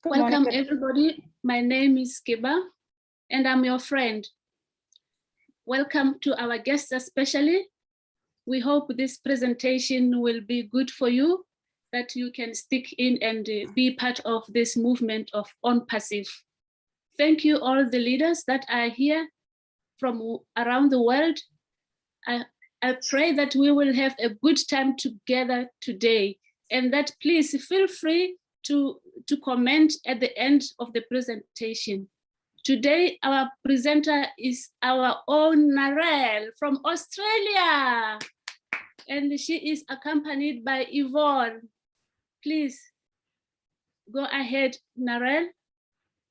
Welcome everybody. My name is Kiba and I'm your friend. Welcome to our guests especially. We hope this presentation will be good for you, that you can stick in and be part of this movement of ONPASSIVE. Thank you all the leaders that are here from around the world. I pray that we will have a good time together today, and that please feel free to comment at the end of the presentation. Today, our presenter is our own Narelle from Australia, and she is accompanied by Yvonne. Please go ahead, Narelle,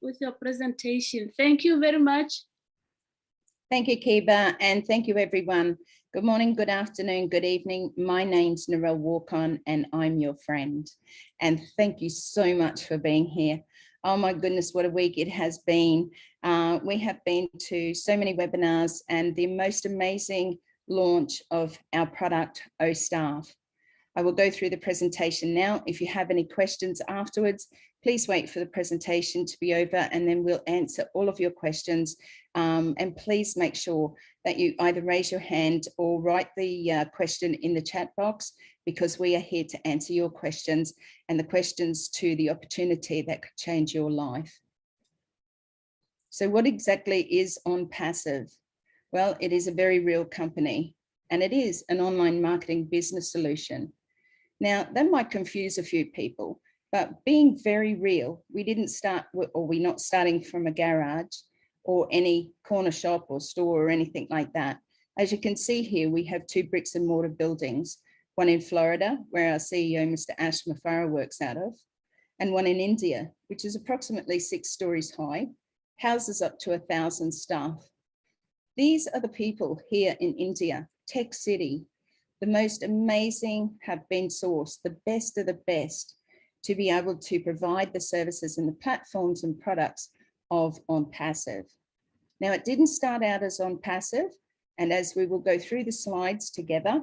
with your presentation. Thank you very much. Thank you, Kiba, and thank you, everyone. Good morning, good afternoon, good evening. My name's Narelle Warcon, and I'm your friend. And thank you so much for being here. Oh my goodness, what a week it has been. We have been to so many webinars and the most amazing launch of our product, OStaff. I will go through the presentation now. If you have any questions afterwards, please wait for the presentation to be over and then we'll answer all of your questions. And please make sure that you either raise your hand or write the question in the chat box, because we are here to answer your questions and the questions to the opportunity that could change your life. So what exactly is ONPASSIVE? Well, it is a very real company and it is an online marketing business solution. Now, that might confuse a few people, but being very real, we didn't start, or we're not starting from a garage or any corner shop or store or anything like that. As you can see here, we have 2 bricks and mortar buildings, one in Florida, where our CEO, Mr. Ash Mafara, works out of, and one in India, which is approximately 6 stories high, houses up to 1,000 staff. These are the people here in India, Tech City. The most amazing have been sourced, the best of the best, to be able to provide the services and the platforms and products of ONPASSIVE. Now, it didn't start out as ONPASSIVE, and as we will go through the slides together,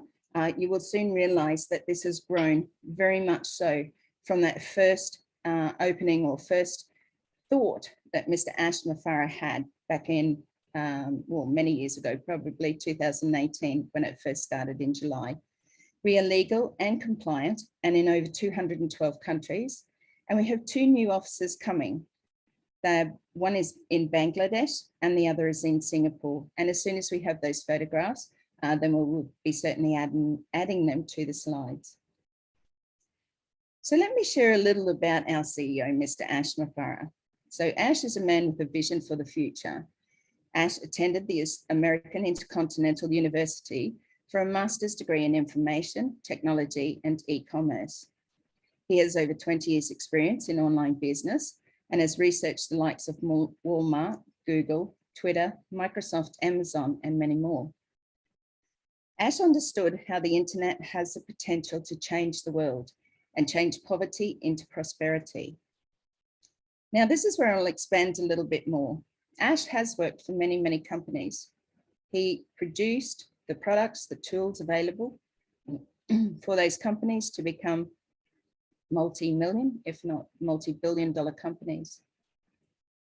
you will soon realize that this has grown very much so from that first opening or first thought that Mr. Ash Mafara had back in well, many years ago, probably 2018, when it first started in July. We are legal and compliant and in over 212 countries. And we have 2 new offices coming. One is in Bangladesh and the other is in Singapore. And as soon as we have those photographs, then we'll be certainly adding them to the slides. So let me share a little about our CEO, Mr. Ash Mafara. So Ash is a man with a vision for the future. Ash attended the American Intercontinental University for a master's degree in information, technology, and e-commerce. He has over 20 years experience in online business and has researched the likes of Walmart, Google, Twitter, Microsoft, Amazon, and many more. Ash understood how the internet has the potential to change the world and change poverty into prosperity. Now, this is where I'll expand a little bit more. Ash has worked for many, many companies. He produced the products, the tools available for those companies to become multi-million, if not multi-billion-dollar companies.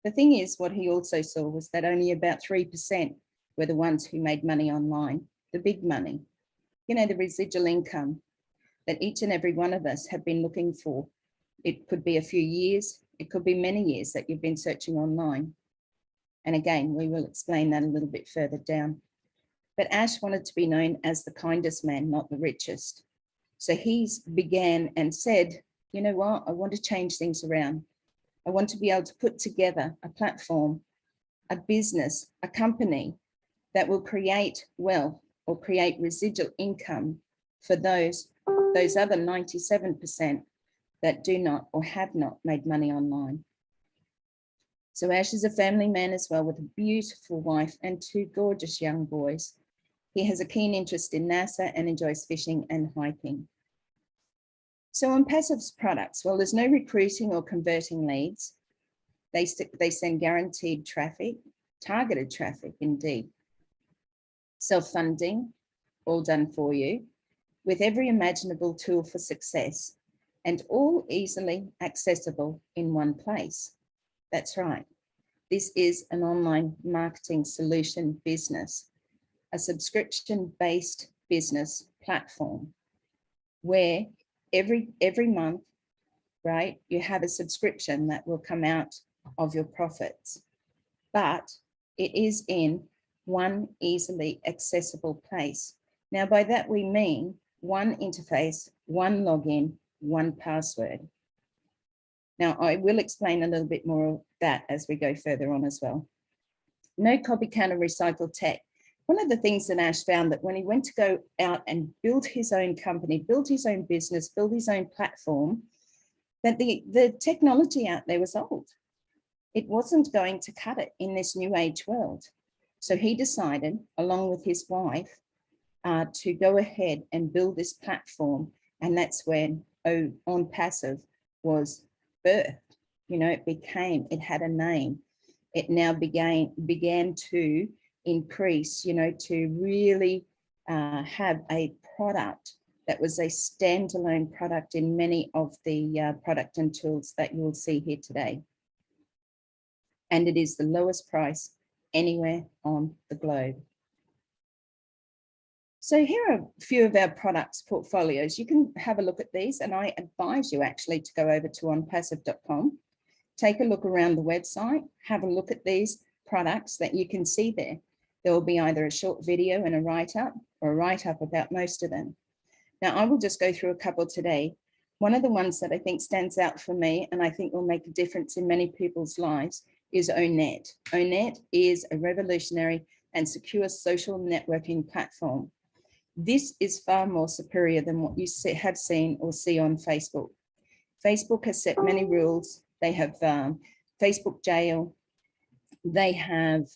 The thing is, what he also saw was that only about 3% were the ones who made money online, the big money, you know, the residual income that each and every one of us have been looking for. It could be a few years, it could be many years that you've been searching online. And again, we will explain that a little bit further down. But Ash wanted to be known as the kindest man, not the richest. So he began and said, you know what, I want to change things around. I want to be able to put together a platform, a business, a company that will create wealth or create residual income for those other 97% that do not or have not made money online. So Ash is a family man as well, with a beautiful wife and 2 gorgeous young boys. He has a keen interest in NASA and enjoys fishing and hiking. So ONPASSIVE's products, well, there's no recruiting or converting leads. They send guaranteed traffic, targeted traffic indeed. Self-funding, all done for you, with every imaginable tool for success. and all easily accessible in one place. That's right. This is an online marketing solution business, a subscription-based business platform where every month, right, you have a subscription that will come out of your profits, but it is in one easily accessible place. Now, by that we mean one interface, one login, one password. Now, I will explain a little bit more of that as we go further on as well. No copycat or recycled tech. One of the things that Ash found that when he went to go out and build his own company, build his own business, build his own platform, that the technology out there was old. It wasn't going to cut it in this new age world. So he decided, along with his wife, to go ahead and build this platform. And that's when ONPASSIVE was birthed. You know, it had a name. It now began to increase, you know, to really have a product that was a standalone product in many of the product and tools that you'll see here today. And it is the lowest price anywhere on the globe. So here are a few of our products portfolios. You can have a look at these, and I advise you actually to go over to onpassive.com, take a look around the website, have a look at these products that you can see there. There will be either a short video and a write-up or a write-up about most of them. Now, I will just go through a couple today. One of the ones that I think stands out for me, and I think will make a difference in many people's lives, is ONET. ONET is a revolutionary and secure social networking platform. This is far more superior than what you have seen or see on Facebook. Facebook has set many rules. They have Facebook jail. They have,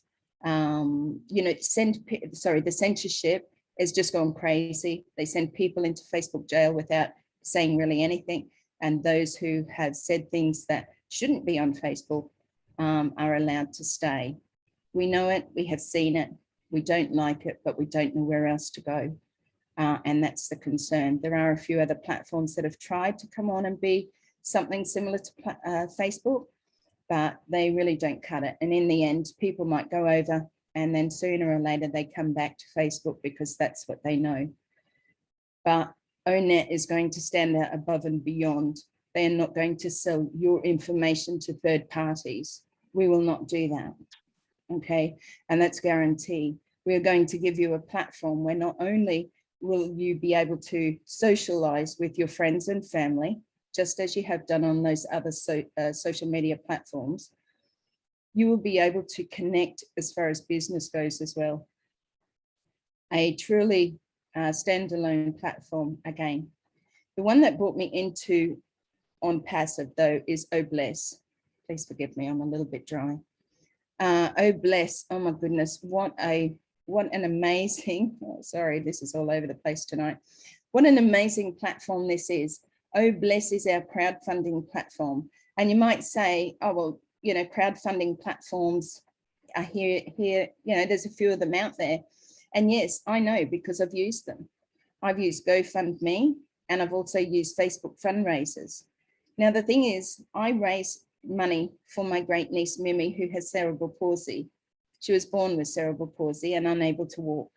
you know, the censorship has just gone crazy. They send people into Facebook jail without saying really anything. And those who have said things that shouldn't be on Facebook are allowed to stay. We know it, we have seen it, we don't like it, but we don't know where else to go. And that's the concern. There are a few other platforms that have tried to come on and be something similar to Facebook, but they really don't cut it. And in the end, people might go over and then sooner or later they come back to Facebook because that's what they know. But ONET is going to stand out above and beyond. They are not going to sell your information to third parties. We will not do that, okay? And that's guaranteed. We are going to give you a platform where not only will you be able to socialize with your friends and family, just as you have done on those other social media platforms, you will be able to connect as far as business goes as well. A truly standalone platform again. The one that brought me into ONPASSIVE though is OBless. Please forgive me, I'm a little bit dry. OBless, oh my goodness, what an amazing, oh, sorry, this is all over the place tonight. What an amazing platform this is. OBless is our crowdfunding platform. And you might say, oh, well, you know, crowdfunding platforms are here, you know, there's a few of them out there. And yes, I know because I've used them. I've used GoFundMe and I've also used Facebook fundraisers. Now, the thing is, I raise money for my great niece, Mimi, who has cerebral palsy. She was born with cerebral palsy and unable to walk.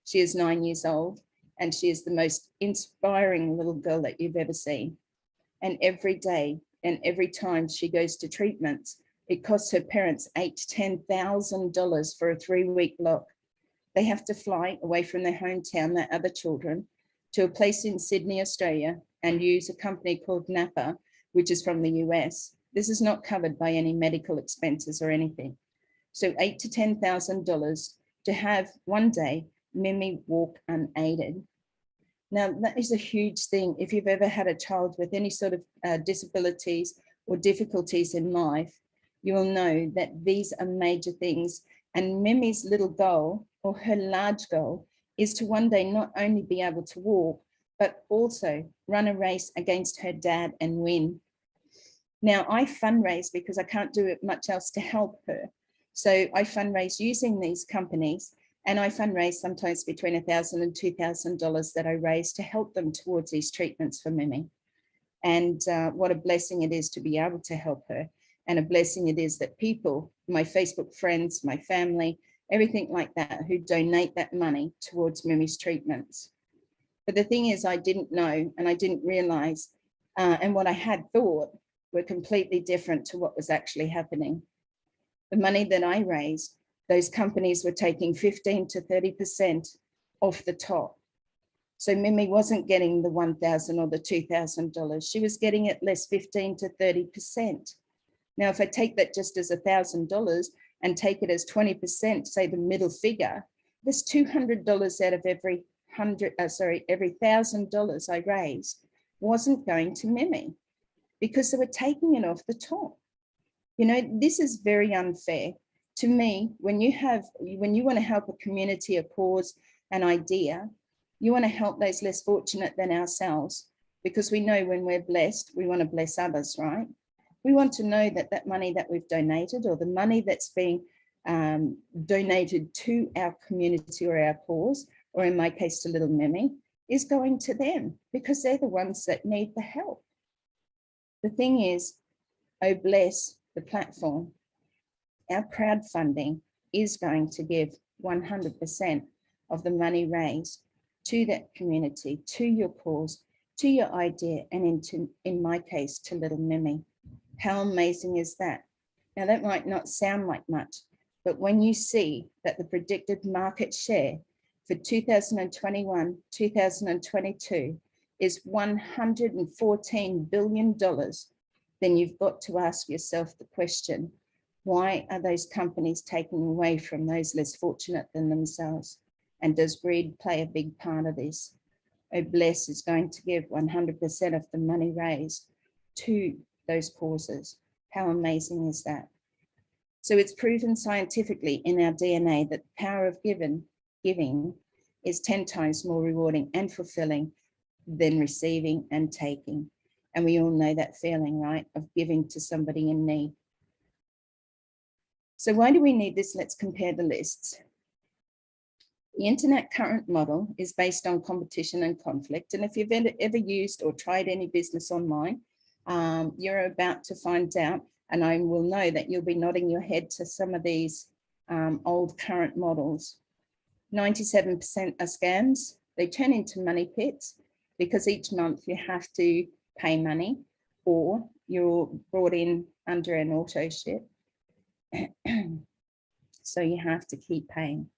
She is 9 years old and she is the most inspiring little girl that you've ever seen. And every day and every time she goes to treatments, it costs her parents $8,000 to $10,000 for a 3-week block. They have to fly away from their hometown, their other children, to a place in Sydney, Australia, and use a company called Napa, which is from the US. This is not covered by any medical expenses or anything. So $8,000 to $10,000 to have one day Mimi walk unaided. Now, that is a huge thing. If you've ever had a child with any sort of disabilities or difficulties in life, you will know that these are major things. And Mimi's little goal, or her large goal, is to one day not only be able to walk, but also run a race against her dad and win. Now, I fundraise because I can't do much else to help her. So I fundraise using these companies, and I fundraise sometimes between $1,000 and $2,000 that I raise to help them towards these treatments for Mimi. And what a blessing it is to be able to help her. And a blessing it is that people, my Facebook friends, my family, everything like that, who donate that money towards Mimi's treatments. But the thing is, I didn't know and I didn't realize, and what I had thought were completely different to what was actually happening. The money that I raised, those companies were taking 15 to 30% off the top. So Mimi wasn't getting the $1,000 or the $2,000. She was getting at least 15 to 30%. Now, if I take that just as $1,000 and take it as 20%, say the middle figure, there's $200 out of every $1,000 I raised wasn't going to Mimi because they were taking it off the top. You know, this is very unfair. To me, when you want to help a community, a cause, an idea, you want to help those less fortunate than ourselves, because we know when we're blessed, we want to bless others, right? We want to know that that money that we've donated, or the money that's being donated to our community or our cause, or in my case to little Mimi, is going to them because they're the ones that need the help. The thing is, oh bless the platform, our crowdfunding is going to give 100% of the money raised to that community, to your cause, to your idea, and in my case, to little Mimi. How amazing is that? Now that might not sound like much, but when you see that the predicted market share for 2021, 2022 is $114 billion, then you've got to ask yourself the question, why are those companies taking away from those less fortunate than themselves? And does greed play a big part of this? Oh Bless is going to give 100% of the money raised to those causes. How amazing is that? So it's proven scientifically in our DNA that the power of giving is 10 times more rewarding and fulfilling than receiving and taking. And we all know that feeling, right, of giving to somebody in need. So why do we need this? Let's compare the lists. The internet current model is based on competition and conflict. And if you've ever used or tried any business online, you're about to find out, and I will know that you'll be nodding your head to some of these old current models. 97% are scams. They turn into money pits because each month you have to pay money or you're brought in under an auto ship. So you have to keep paying.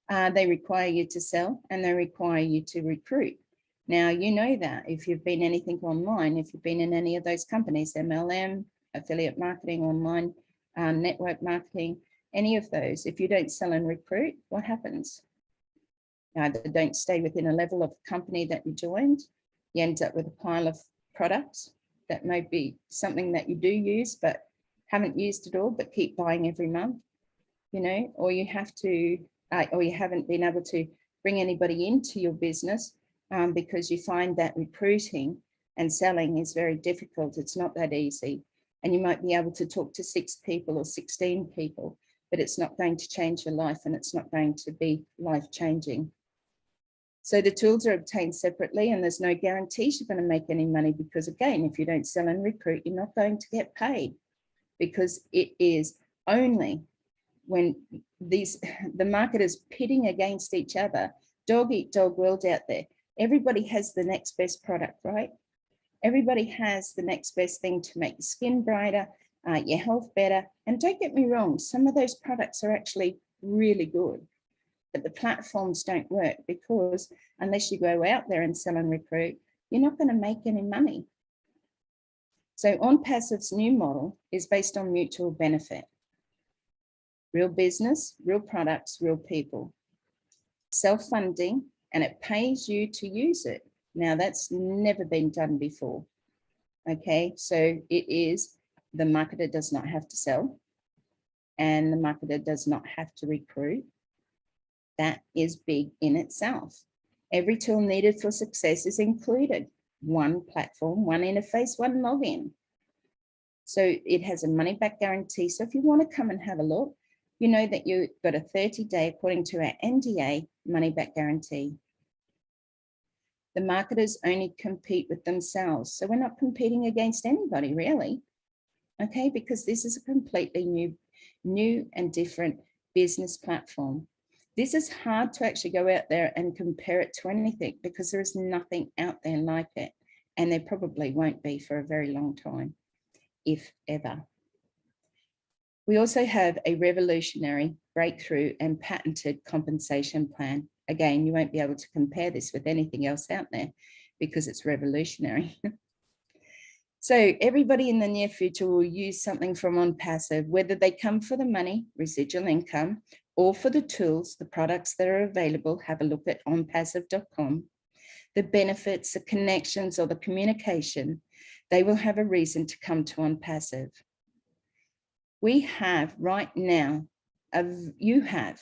They require you to sell and they require you to recruit. Now, you know that if you've been anything online, if you've been in any of those companies, MLM, affiliate marketing, online, network marketing, any of those, if you don't sell and recruit, what happens? You either don't stay within a level of company that you joined, you end up with a pile of products that may be something that you do use, but haven't used at all, but keep buying every month, you know, or you have to, or you haven't been able to bring anybody into your business because you find that recruiting and selling is very difficult. It's not that easy. And you might be able to talk to 6 people or 16 people, but it's not going to change your life and it's not going to be life-changing. So the tools are obtained separately and there's no guarantees you're going to make any money because, again, if you don't sell and recruit, you're not going to get paid, because it is only when the market is pitting against each other, dog eat dog world out there. Everybody has the next best product, right? Everybody has the next best thing to make your skin brighter, your health better. And don't get me wrong, some of those products are actually really good, but the platforms don't work because unless you go out there and sell and recruit, you're not going to make any money. So ONPASSIVE's new model is based on mutual benefit. Real business, real products, real people. Self-funding, and it pays you to use it. Now that's never been done before. Okay, so it is, the marketer does not have to sell and the marketer does not have to recruit. That is big in itself. Every tool needed for success is included. One platform, one interface, one login. So it has a money back guarantee. So if you want to come and have a look, you know that you've got a 30-day, according to our NDA, money back guarantee. The marketers only compete with themselves. So we're not competing against anybody really, okay? Because this is a completely new and different business platform. This is hard to actually go out there and compare it to anything because there is nothing out there like it. And there probably won't be for a very long time, if ever. We also have a revolutionary, breakthrough and patented compensation plan. Again, you won't be able to compare this with anything else out there because it's revolutionary. So everybody in the near future will use something from ONPASSIVE, whether they come for the money, residual income, or for the tools, the products that are available. Have a look at onpassive.com. The benefits, the connections, or the communication, they will have a reason to come to ONPASSIVE. We have right now, we had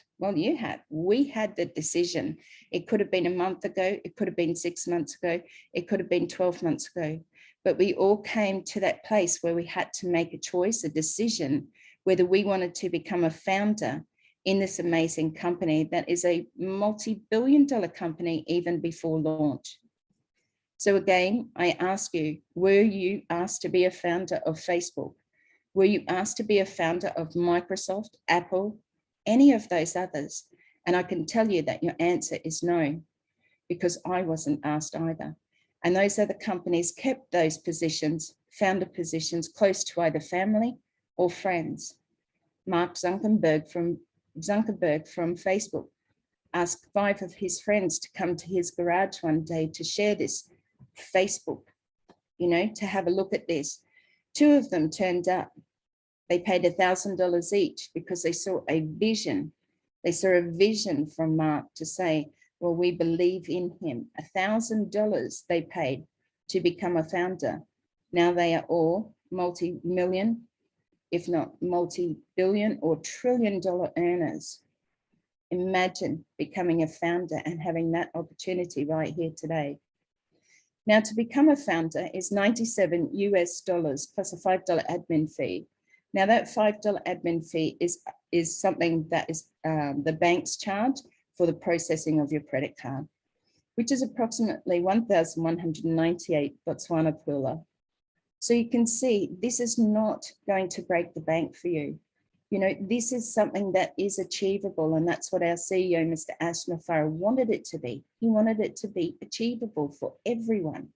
the decision. It could have been a month ago, it could have been 6 months ago, it could have been 12 months ago, but we all came to that place where we had to make a choice, a decision, whether we wanted to become a founder in this amazing company that is a multi-billion-dollar company even before launch. So again, I ask you, were you asked to be a founder of Facebook? Were you asked to be a founder of Microsoft, Apple, any of those others? And I can tell you that your answer is no, because I wasn't asked either. And those other companies kept those positions, founder positions, close to either family or friends. Mark Zuckerberg from Facebook asked 5 of his friends to come to his garage one day to share this Facebook, to have a look at this. 2 of them turned up. They paid $1,000 each because they saw a vision. They saw a vision from Mark to say, well, we believe in him. $1,000 they paid to become a founder. Now they are all multi-million, if not multi-billion or trillion-dollar earners. Imagine becoming a founder and having that opportunity right here today. Now, to become a founder is $97 US plus a $5 admin fee. Now, that $5 admin fee is something that is the banks charge for the processing of your credit card, which is approximately 1,198 Botswana pula. So you can see this is not going to break the bank for you. This is something that is achievable, and that's what our CEO, Mr. Ash Mafara, wanted it to be. He wanted it to be achievable for everyone.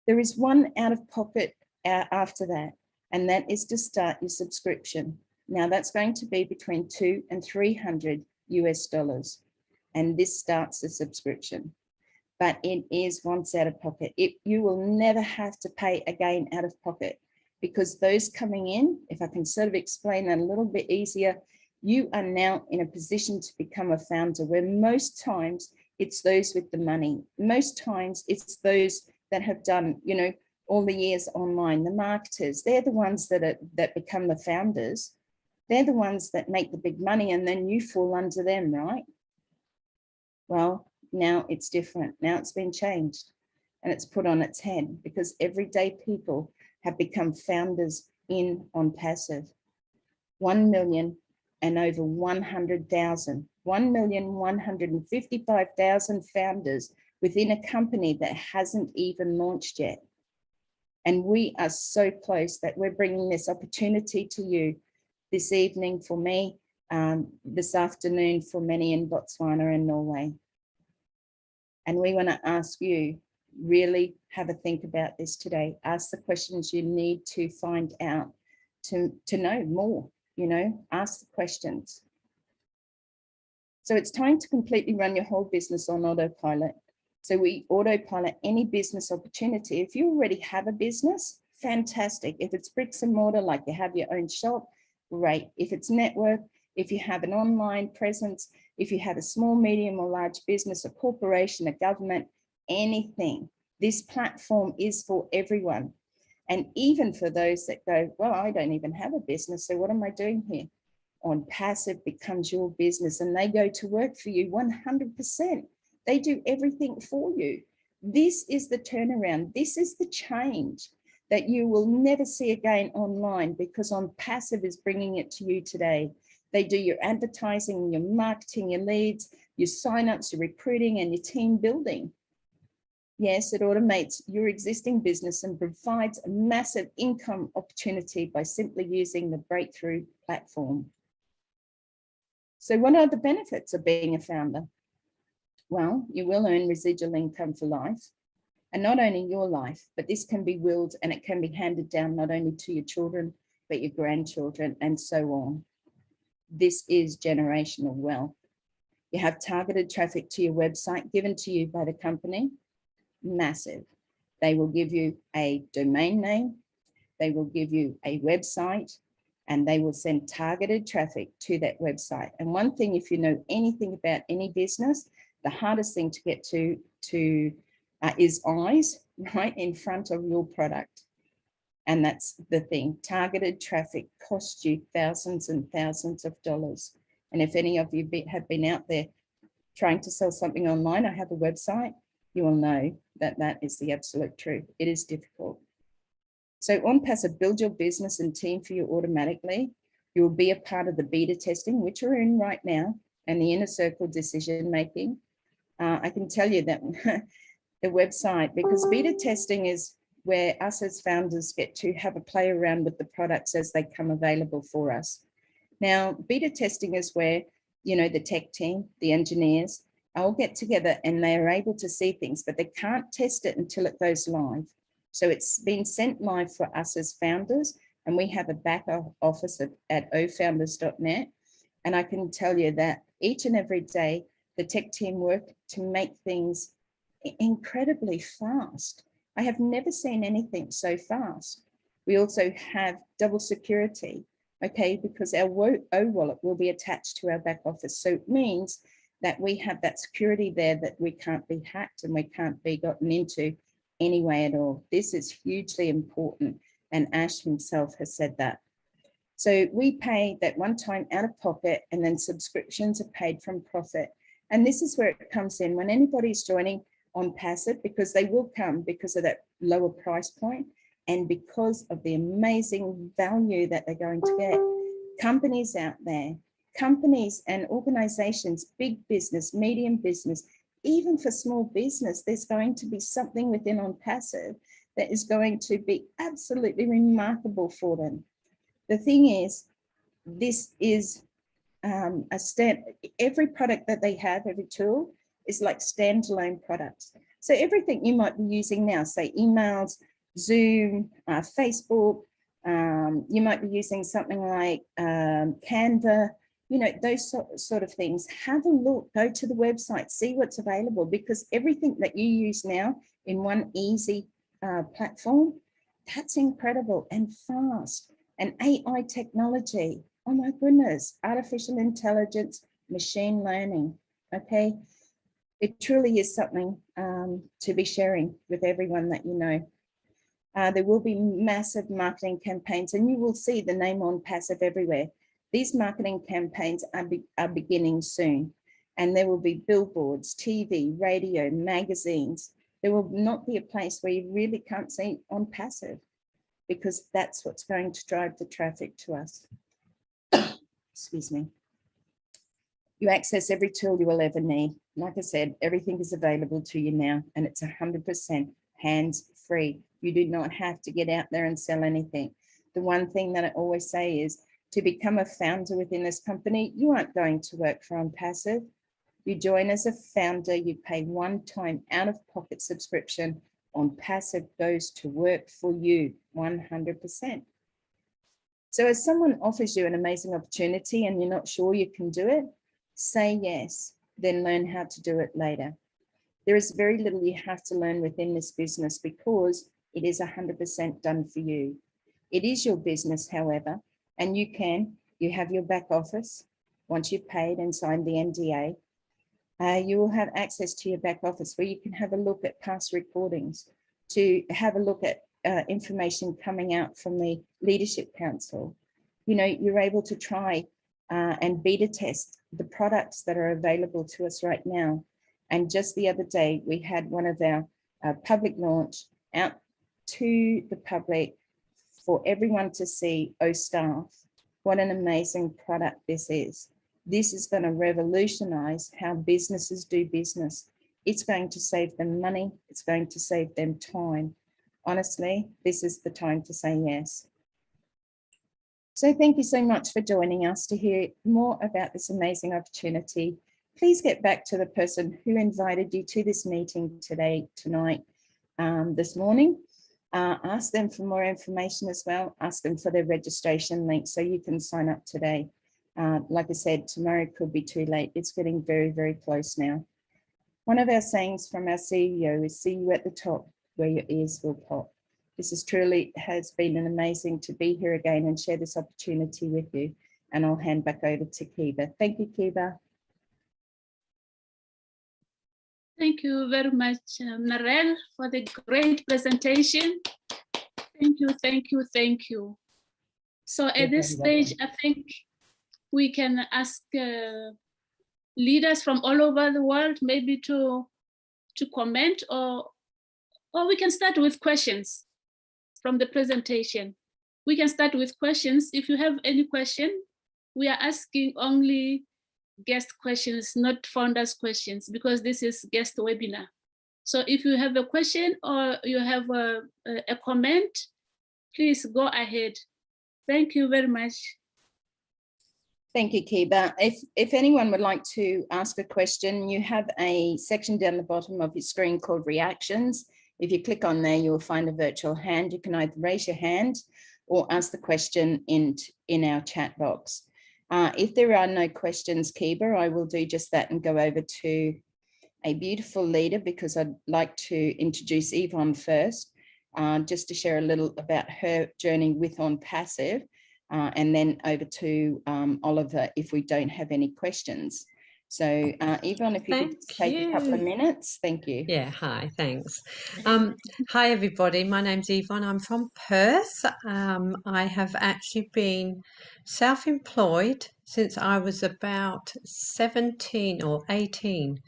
There is one out of pocket after that, and that is to start your subscription. Now that's going to be between $200 and $300 US, and this starts the subscription. But it is once out of pocket. You will never have to pay again out of pocket, because those coming in, if I can sort of explain that a little bit easier, you are now in a position to become a founder, where most times it's those with the money. Most times it's those that have done, all the years online, the marketers. They're the ones that become the founders. They're the ones that make the big money, and then you fall under them, right? Well, now it's different. Now it's been changed and it's put on its head, because everyday people have become founders in ONPASSIVE. 1 million and over 100,000, 1,155,000 founders within a company that hasn't even launched yet. And we are so close that we're bringing this opportunity to you this evening for me, this afternoon for many in Botswana and Norway. And we want to ask you, really have a think about this today. Ask the questions you need to find out, to know more, ask the questions. So it's time to completely run your whole business on autopilot. So we autopilot any business opportunity. If you already have a business, fantastic. If it's bricks and mortar, like you have your own shop, great. If it's network, if you have an online presence, if you have a small, medium or large business, a corporation, a government, anything, this platform is for everyone. And even for those that go, well, I don't even have a business, so what am I doing here? ONPASSIVE becomes your business, and they go to work for you 100%. They do everything for you. This is the turnaround. This is the change that you will never see again online, because ONPASSIVE is bringing it to you today. They do your advertising, your marketing, your leads, your signups, your recruiting, and your team building. Yes, it automates your existing business and provides a massive income opportunity by simply using the breakthrough platform. So what are the benefits of being a founder? Well, you will earn residual income for life, and not only your life, but this can be willed and it can be handed down not only to your children, but your grandchildren and so on. This is generational wealth. You have targeted traffic to your website given to you by the company. Massive. They will give you a domain name, they will give you a website, and they will send targeted traffic to that website. And one thing, if you know anything about any business, the hardest thing to get to is eyes right in front of your product. And that's the thing. Targeted traffic costs you thousands and thousands of dollars. And if any of you have been out there trying to sell something online or have a website, you will know that that is the absolute truth. It is difficult. So ONPASSIVE, build your business and team for you automatically. You will be a part of the beta testing, which we're in right now, and the inner circle decision making. I can tell you that the website, because beta testing is where us as founders get to have a play around with the products as they come available for us. Now, beta testing is where, you know, the tech team, the engineers, all get together and they are able to see things, but they can't test it until it goes live. So it's been sent live for us as founders, and we have a back office at ofounders.net. And I can tell you that each and every day, the tech team work to make things incredibly fast. I have never seen anything so fast. We also have double security, okay, because our O-wallet will be attached to our back office. So it means that we have that security there, that we can't be hacked and we can't be gotten into any way at all. This is hugely important, and Ash himself has said that. So we pay that one time out of pocket, and then subscriptions are paid from profit. And this is where it comes in when anybody's joining ONPASSIVE, because they will come because of that lower price point and because of the amazing value that they're going to get. Companies out there, companies and organizations, big business, medium business, even for small business, there's going to be something within ONPASSIVE that is going to be absolutely remarkable for them. The thing is, this is every product that they have, every tool is like standalone products. So everything you might be using now, say emails, Zoom, Facebook, you might be using something like Canva, you know, those sort of things. Have a look, go to the website, see what's available, because everything that you use now in one easy platform, that's incredible and fast. And AI technology, oh my goodness, artificial intelligence, machine learning, okay? It truly is something to be sharing with everyone that you know. There will be massive marketing campaigns, and you will see the name ONPASSIVE everywhere. These marketing campaigns are beginning soon, and there will be billboards, TV, radio, magazines. There will not be a place where you really can't see ONPASSIVE, because that's what's going to drive the traffic to us. Excuse me. You access every tool you will ever need. Like I said, everything is available to you now, and it's 100% hands-free. You do not have to get out there and sell anything. The one thing that I always say is, to become a founder within this company, you aren't going to work for ONPASSIVE. You join as a founder, you pay one-time out-of-pocket subscription. ONPASSIVE goes to work for you 100%. So as someone offers you an amazing opportunity and you're not sure you can do it, say yes, then learn how to do it later. There is very little you have to learn within this business because it is 100% done for you. It is your business, however, and you have your back office. Once you've paid and signed the NDA, you will have access to your back office where you can have a look at past recordings, to have a look at information coming out from the Leadership Council. You know, you're able to try and beta test the products that are available to us right now. And just the other day, we had one of our public launch out to the public for everyone to see. Staff, what an amazing product this is. This is going to revolutionize how businesses do business. It's going to save them money. It's going to save them time. Honestly, this is the time to say yes. So thank you so much for joining us to hear more about this amazing opportunity. Please get back to the person who invited you to this meeting tonight, this morning. Ask them for more information as well. Ask them for their registration link so you can sign up today. Like I said, tomorrow could be too late. It's getting very, very close now. One of our sayings from our CEO is, see you at the top where your ears will pop. This has been an amazing to be here again and share this opportunity with you. And I'll hand back over to Kiba. Thank you, Kiba. Thank you very much, Narelle, for the great presentation. Thank you, thank you, thank you. So at this stage, I think we can ask leaders from all over the world maybe to comment, or we can start with questions from the presentation. We can start with questions. If you have any question, we are asking only guest questions, not founders questions, because this is guest webinar. So if you have a question or you have a comment, please go ahead. Thank you very much. Thank you, Kiba. If anyone would like to ask a question, you have a section down the bottom of your screen called reactions. If you click on there, you'll find a virtual hand. You can either raise your hand or ask the question in our chat box. If there are no questions, Kiba, I will do just that and go over to a beautiful leader, because I'd like to introduce Yvonne first, just to share a little about her journey with ONPASSIVE, and then over to Oliver if we don't have any questions. So Yvonne, if you could take a couple of minutes. Thank you. Yeah, hi, thanks. Hi, everybody. My name's Yvonne. I'm from Perth. I have actually been self-employed since I was about 17 or 18.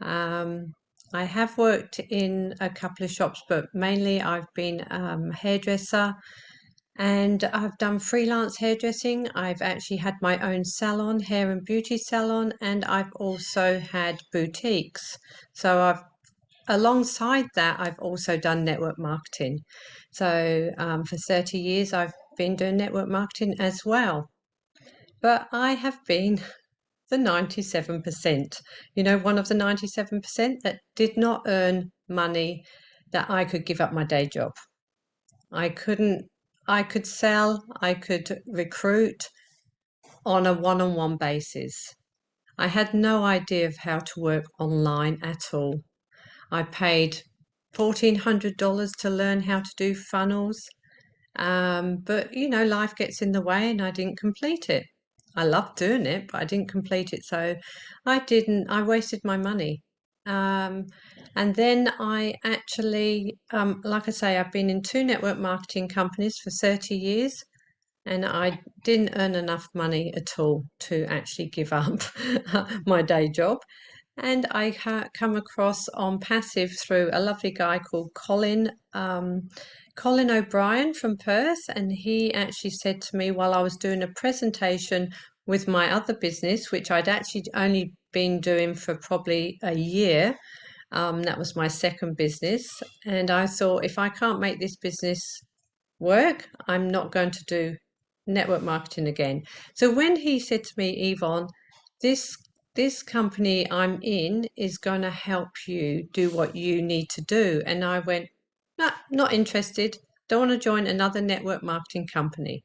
I have worked in a couple of shops, but mainly I've been a hairdresser, and I've done freelance hairdressing. I've actually had my own salon, hair and beauty salon, and I've also had boutiques. So alongside that, I've also done network marketing. So for 30 years, I've been doing network marketing as well. But I have been the 97%, one of the 97% that did not earn money that I could give up my day job. I could sell, I could recruit on a one-on-one basis. I had no idea of how to work online at all. I paid $1,400 to learn how to do funnels. But, life gets in the way and I didn't complete it. I loved doing it, but I didn't complete it. So I wasted my money. And then I actually, like I say, I've been in 2 network marketing companies for 30 years, and I didn't earn enough money at all to actually give up my day job. And I come across ONPASSIVE through a lovely guy called Colin O'Brien from Perth, and he actually said to me while I was doing a presentation with my other business, which I'd actually only been doing for probably a year. That was my second business, and I thought, if I can't make this business work, I'm not going to do network marketing again. So when he said to me, Yvonne, this company I'm in is going to help you do what you need to do. And I went, no, not interested. Don't want to join another network marketing company.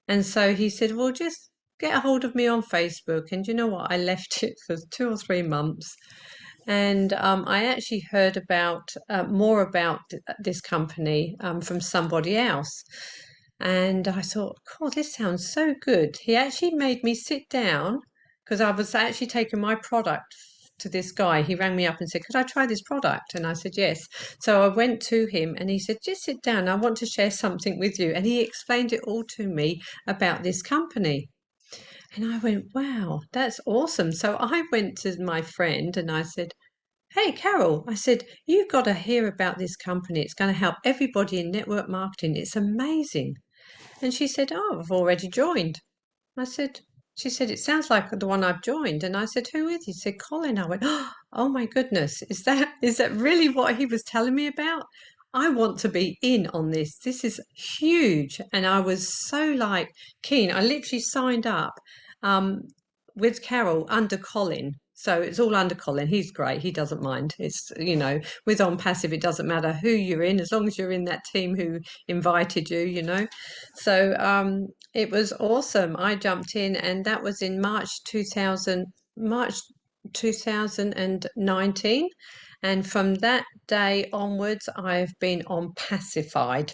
And so he said, well, just get a hold of me on Facebook. And you know what? I left it for 2 or 3 months. And I actually heard about more about this company from somebody else. And I thought, oh, this sounds so good. He actually made me sit down, because I was actually taking my product to this guy. He rang me up and said, could I try this product? And I said, yes. So I went to him and he said, just sit down. I want to share something with you. And he explained it all to me about this company. And I went, wow, that's awesome. So I went to my friend and I said, hey, Carol, I said, you've got to hear about this company. It's going to help everybody in network marketing. It's amazing. And she said, oh, I've already joined. I said, She said, it sounds like the one I've joined. And I said, who is he? He said, Colin. I went, oh my goodness, is that really what he was telling me about? I want to be in on this. This is huge. And I was so like keen. I literally signed up with Carol under Colin. So it's all under Colin. He's great. He doesn't mind. It's, you know, with ONPASSIVE, it doesn't matter who you're in, as long as you're in that team who invited you, you know. So it was awesome. I jumped in, and that was in March 2019. And from that day onwards, I've been on pacified.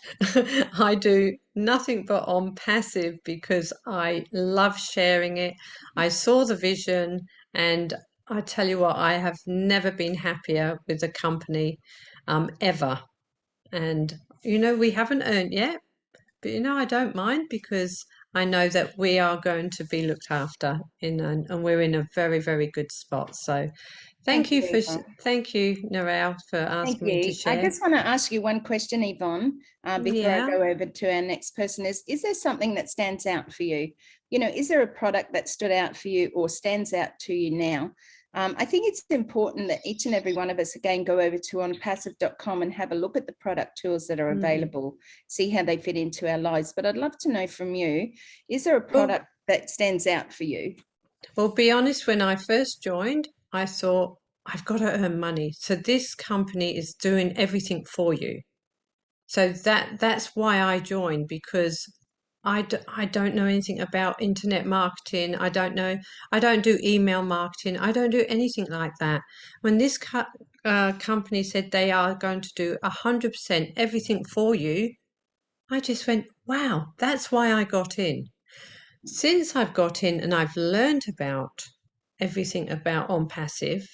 I do nothing but on passive because I love sharing it. I saw the vision, and I tell you what, I have never been happier with the company ever. And, you know, we haven't earned yet, but, you know, I don't mind because I know that we are going to be looked after and we're in a very, very good spot. So thank you, Yvonne. thank you, Narelle, for Thank asking me to you. I share. just want to ask you one question, Yvonne, before I Yeah. go over to our next person. Is there something that stands out for you? You know, is there a product that stood out for you or stands out to you now? I think it's important that each and every one of us, again, go over to onpassive.com and have a look at the product tools that are available, see how they fit into our lives. But I'd love to know from you, is there a product that stands out for you? Well, be honest, when I first joined, I thought, I've got to earn money. So this company is doing everything for you. So that's why I joined, because I don't know anything about internet marketing. I don't do email marketing. I don't do anything like that. When this company said they are going to do 100% everything for you, I just went, wow, that's why I got in. Since I've got in and I've learned about everything about ONPASSIVE,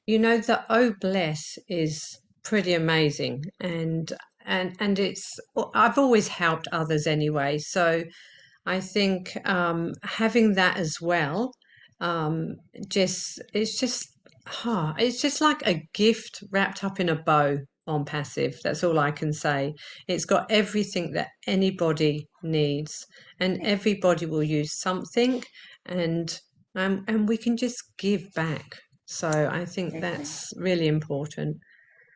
you know, the Oh Bless is pretty amazing, and it's, I've always helped others anyway, so I think having that as well, it's just like a gift wrapped up in a bow on passive. That's all I can say. It's got everything that anybody needs, and everybody will use something, and we can just give back. So I think that's really important.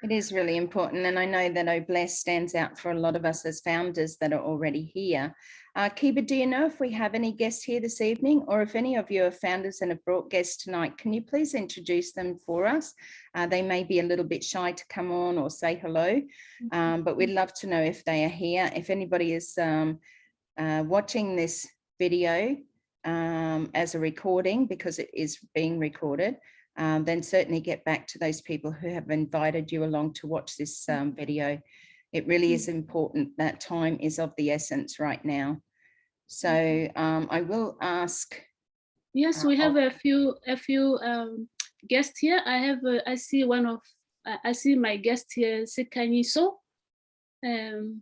It is really important. And I know that Oh Bless stands out for a lot of us as founders that are already here. Kiba, do you know if we have any guests here this evening, or if any of you are founders and have brought guests tonight, can you please introduce them for us? They may be a little bit shy to come on or say hello, but we'd love to know if they are here. If anybody is watching this video as a recording, because it is being recorded, then certainly get back to those people who have invited you along to watch this video. It really is important. That time is of the essence right now. So I will ask. Yes, we have a few guests here. I see I see my guest here, Sikanyiso, and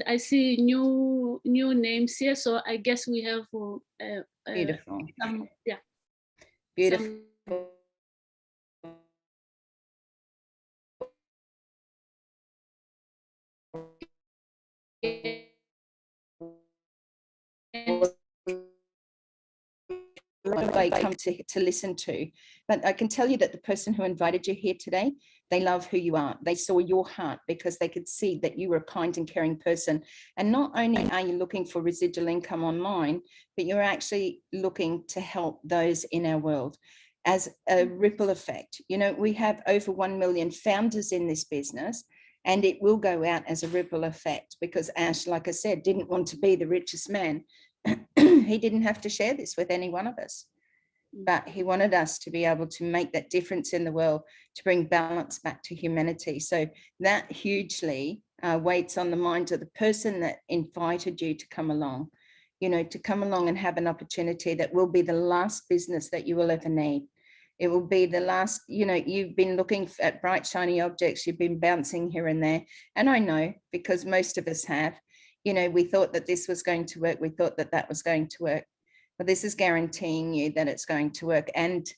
I see new names here. So I guess we have Beautiful. Yeah. Beautiful. They come to listen to, but I can tell you that the person who invited you here today, they love who you are. They saw your heart because they could see that you were a kind and caring person. And not only are you looking for residual income online, but you're actually looking to help those in our world as a ripple effect. You know, we have over 1 million founders in this business, and it will go out as a ripple effect, because Ash, like I said, didn't want to be the richest man. He didn't have to share this with any one of us, but he wanted us to be able to make that difference in the world, to bring balance back to humanity. So that hugely weights on the mind of the person that invited you to come along, you know, to come along and have an opportunity that will be the last business that you will ever need. It will be the last, you know, you've been looking at bright, shiny objects, you've been bouncing here and there. And I know, because most of us have, you know, we thought that this was going to work. We thought that that was going to work. But this is guaranteeing you that it's going to work. And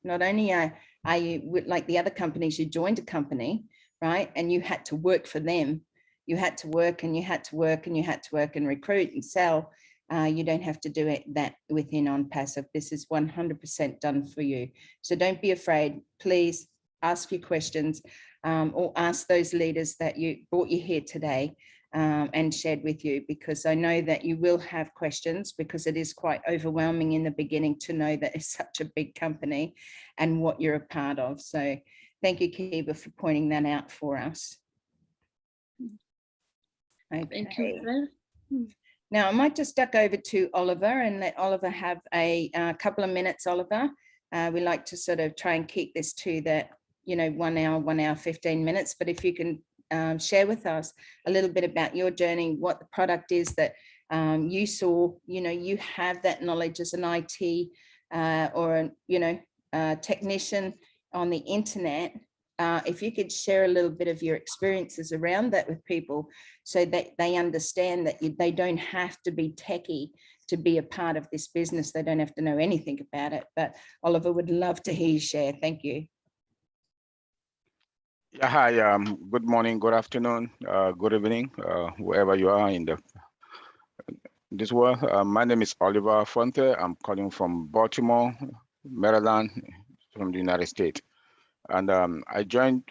not only are you, like the other companies, you joined a company, right? And you had to work for them. You had to work and you had to work and you had to work and recruit and sell. You don't have to do that within ONPASSIVE. This is 100% done for you. So don't be afraid. Please ask your questions, or ask those leaders that brought you here today and shared with you, because I know that you will have questions, because it is quite overwhelming in the beginning to know that it's such a big company and what you're a part of. So thank you, Kiba, for pointing that out for us. Okay. Thank you, Mel. Now I might just duck over to Oliver and let Oliver have a couple of minutes, Oliver. We like to sort of try and keep this to that, 1 hour, 15 minutes. But if you can share with us a little bit about your journey, what the product is that you saw, you have that knowledge as an IT or a technician on the internet. If you could share a little bit of your experiences around that with people, so that they understand that they don't have to be techie to be a part of this business. They don't have to know anything about it. But Oliver, would love to hear you share. Thank you. Yeah, hi, good morning, good afternoon, good evening, wherever you are in this world. My name is Oliver Fonte. I'm calling from Baltimore, Maryland, from the United States. And I joined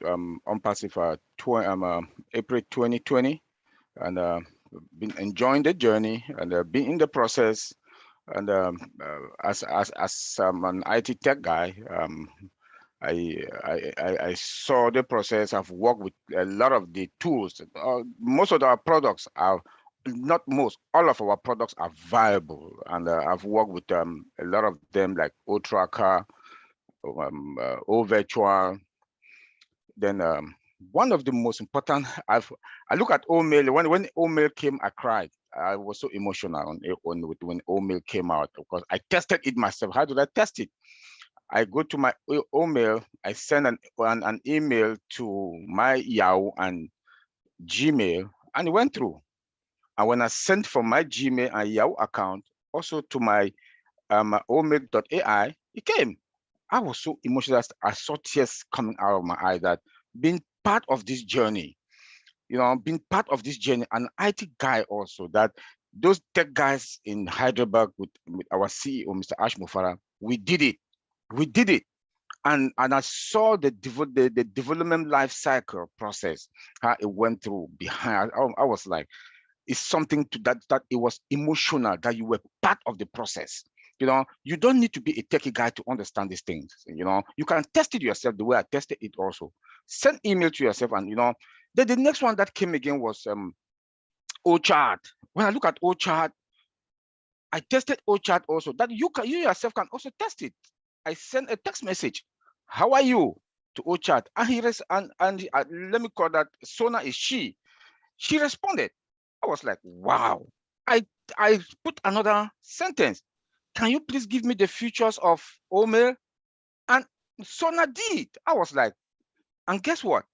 ONPASSIVE April 2020, and been enjoying the journey, and been in the process. And as an IT tech guy, I saw the process. I've worked with a lot of the tools. Most of our products are, not most, all of our products are viable. And I've worked with a lot of them, like O-Tracker, O-Virtual. Then one of the most important, I look at O-Mail. When O-Mail came, I cried. I was so emotional when O-Mail came out, because I tested it myself. How did I test it? I go to my O-Mail, I send an email to my Yahoo and Gmail, and it went through. And when I sent from my Gmail and Yahoo account also to my OMail.ai, it came. I was so emotional. I saw tears coming out of my eyes, that being part of this journey, being part of this journey, an IT guy also, that those tech guys in Hyderabad with our CEO, Mr. Ash Mufara, we did it. We did it. And I saw the development life cycle process, how it went through behind. I was like, it's something to that it was emotional, that you were part of the process. You don't need to be a techie guy to understand these things. You can test it yourself the way I tested it also. Send email to yourself, and then the next one that came again was O-Chart. When I look at O-Chart, I tested O-Chart also, that you yourself can also test it. I sent a text message, "How are you?" to O-Chart, and let me call that Sona is she. She responded. I was like, wow. I put another sentence. "Can you please give me the features of O-Mail?" And Sona did. I was like, and guess what?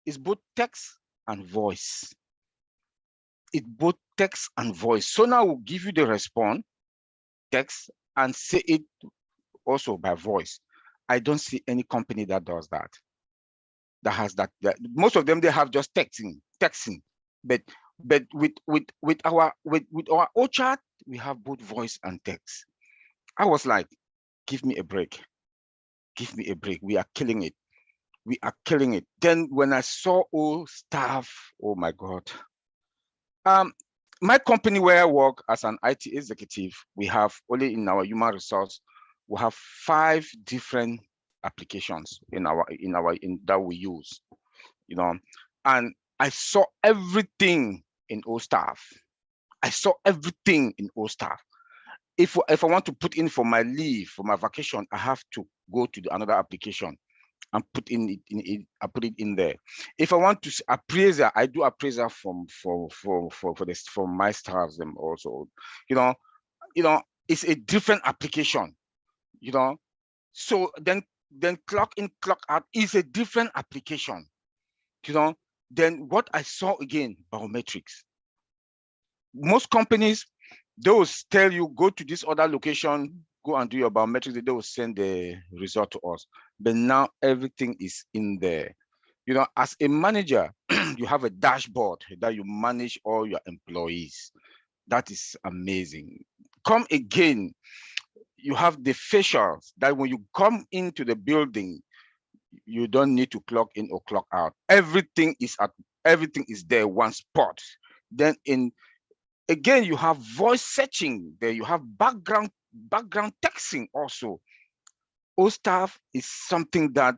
It's both text and voice. It's both text and voice. Sona will give you the response, text, and say it also by voice. I don't see any company that does that. That has that. Most of them, they have just texting. But with our O-Chart, we have both voice and text. I was like, give me a break. Give me a break. We are killing it. We are killing it. Then when I saw all staff, oh my God. My company where I work as an IT executive, we have only in our human resource, we have 5 different applications in that we use, and I saw everything in O-Staff. I saw everything in O-Staff. If I want to put in for my leave, for my vacation, I have to go to another application and put it in there. If I want to appraiser, I do appraiser from my staff them also. It's a different application. So then clock in, clock out is a different application. Then what I saw again, biometrics. Most companies, they will tell you, go to this other location, go and do your biometrics. They will send the result to us. But now everything is in there. As a manager, you have a dashboard that you manage all your employees. That is amazing. come again. You have the facials that when you come into the building, you don't need to clock in or clock out. Everything is there one spot. Then again, you have voice searching there. You have background texting also. OStaff is something that,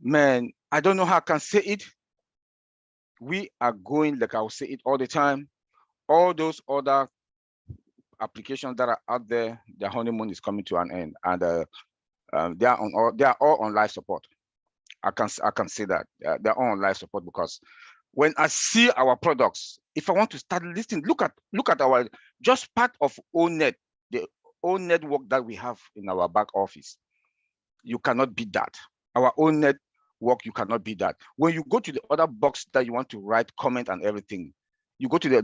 man, I don't know how I can say it. We are going, like I'll say it all the time, all those other applications that are out there, their honeymoon is coming to an end, and they are all on live support. I can say that they're all on live support, because when I see our products, if I want to start listening, look at our just part of ONET, the own network that we have in our back office. You cannot beat that. Our own network, you cannot beat that. When you go to the other box that you want to write comment and everything, you go to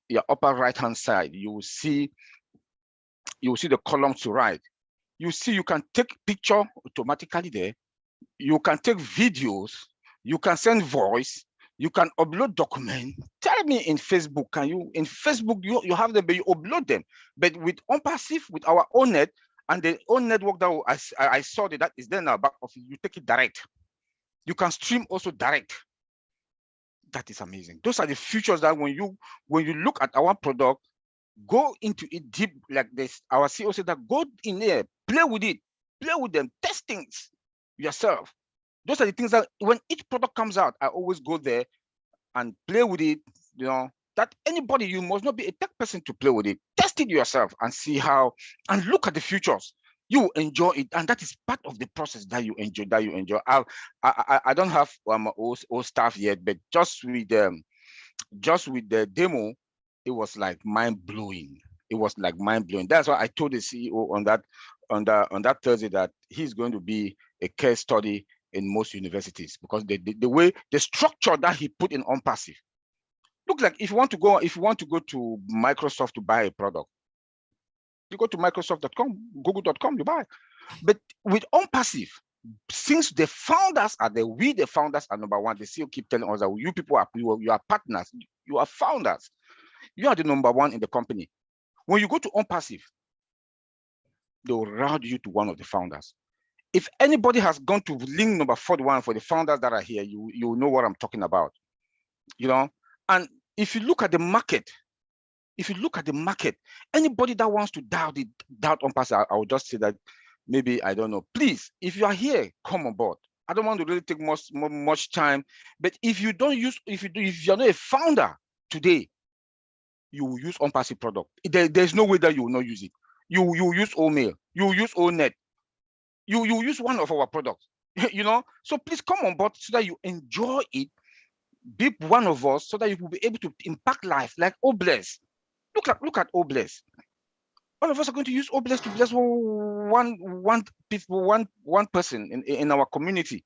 your upper right hand side, you will see the columns to write. You see you can take picture automatically there. You can take videos, you can send voice, you can upload document. Tell me in Facebook, in Facebook you have them, but you upload them. But with ONPASSIVE, with our own net and the own network that I saw that is there in our back office, you take it direct. You can stream also direct. That is amazing. Those are the features that when you look at our product, go into it deep like this. Our CEO said that go in there, play with it, play with them, test things yourself. Those are the things that when each product comes out, I always go there and play with it. You know, that anybody, you must not be a tech person to play with it. Test it yourself and see how, and look at the features. You enjoy it, and that is part of the process that you enjoy. I don't have old staff yet, but just with the demo, it was like mind-blowing. It was like mind-blowing. That's why I told the CEO on that Thursday that he's going to be a case study in most universities, because the way, the structure that he put in ONPASSIVE. Look, like if you want to go to Microsoft to buy a product, you go to Microsoft.com, Google.com, you buy. But with ONPASSIVE, since the founders are there, the founders are number one. The CEO keep telling us that you people you are partners, you are founders, you are the number one in the company. When you go to ONPASSIVE, they will route you to one of the founders. If anybody has gone to link number 41 for the founders that are here, you know what I'm talking about. You know, and if you look at the market, anybody that wants to doubt ONPASSIVE, I will just say that maybe, I don't know. Please, if you are here, come on board. I don't want to really take much time, but if you're not a founder today, you will use ONPASSIVE product. There's no way that you will not use it. You will use OMail, you will use ONET, you use one of our products. You know, so please come on board so that you enjoy it. Be one of us so that you will be able to impact life like Obless. Look at Obless. All of us are going to use Obless to bless one person in our community.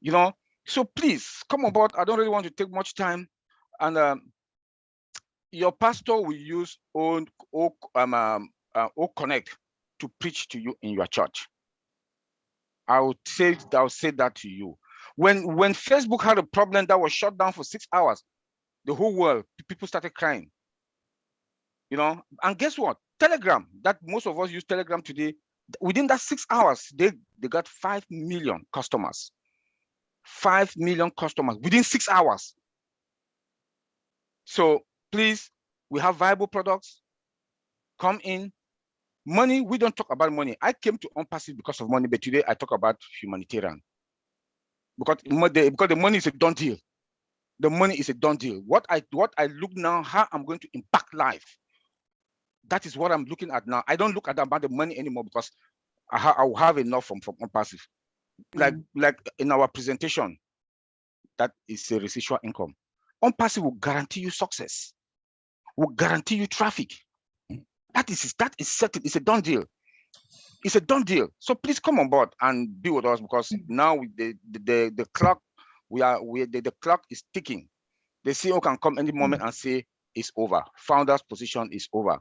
You know, so please come on board. I don't really want to take much time, and your pastor will use Connect to preach to you in your church. I'll say that to you. When Facebook had a problem that was shut down for 6 hours, the whole world, people started crying. You know, and guess what? Telegram, that most of us use Telegram today, within that 6 hours, they got 5 million customers. 5 million customers within 6 hours. So please, we have viable products. Come in. Money, we don't talk about money. I came to ONPASSIVE because of money, but today I talk about humanitarian. Because the money is a done deal. The money is a done deal. What I look now, how I'm going to impact life. That is what I'm looking at now. I don't look at about the money anymore, because I will have enough from ONPASSIVE. Like in our presentation, that is a residual income. ONPASSIVE will guarantee you success, will guarantee you traffic. That is certain. It's a done deal. It's a done deal. So please come on board and be with us, because now with the clock, the clock is ticking. The CEO can come any moment and say it's over. Founder's position is over.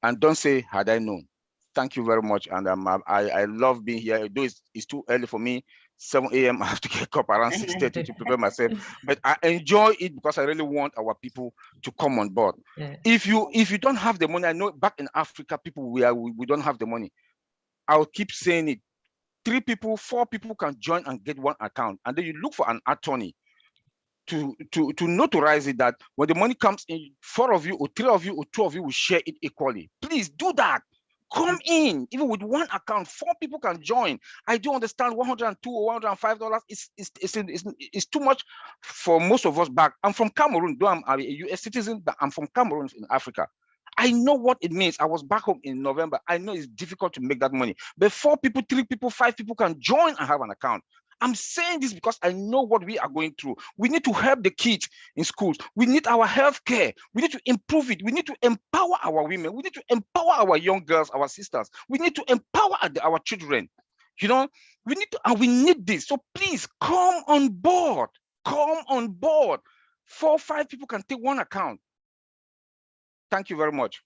And don't say, had I known. Thank you very much. And I love being here. Though it's too early for me, 7 a.m. I have to get up around 6:30 to prepare myself. But I enjoy it because I really want our people to come on board. Yeah. If you don't have the money, I know back in Africa, people we don't have the money. I'll keep saying it. 3 people, 4 people can join and get one account, and then you look for an attorney to notarize it, that when the money comes in, 4 of you or 3 of you or 2 of you will share it equally. Please do that. Come in, even with one account, 4 people can join. I do understand $102 or $105 is too much for most of us back. I'm from Cameroon, though I'm a US citizen, but I'm from Cameroon in Africa. I know what it means. I was back home in November. I know it's difficult to make that money, but 4 people, 3 people, 5 people can join and have an account. I'm saying this because I know what we are going through. We need to help the kids in schools. We need our healthcare. We need to improve it. We need to empower our women. We need to empower our young girls, our sisters. We need to empower our children. You know, we need this. So please come on board. Come on board. 4 or 5 people can take one account. Thank you very much.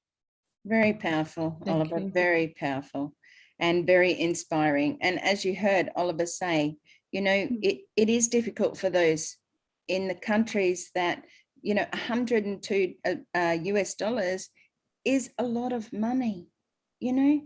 Very powerful, Oliver, very powerful and very inspiring. And as you heard Oliver say, you know, it is difficult for those in the countries that, you know, $102 US is a lot of money, you know,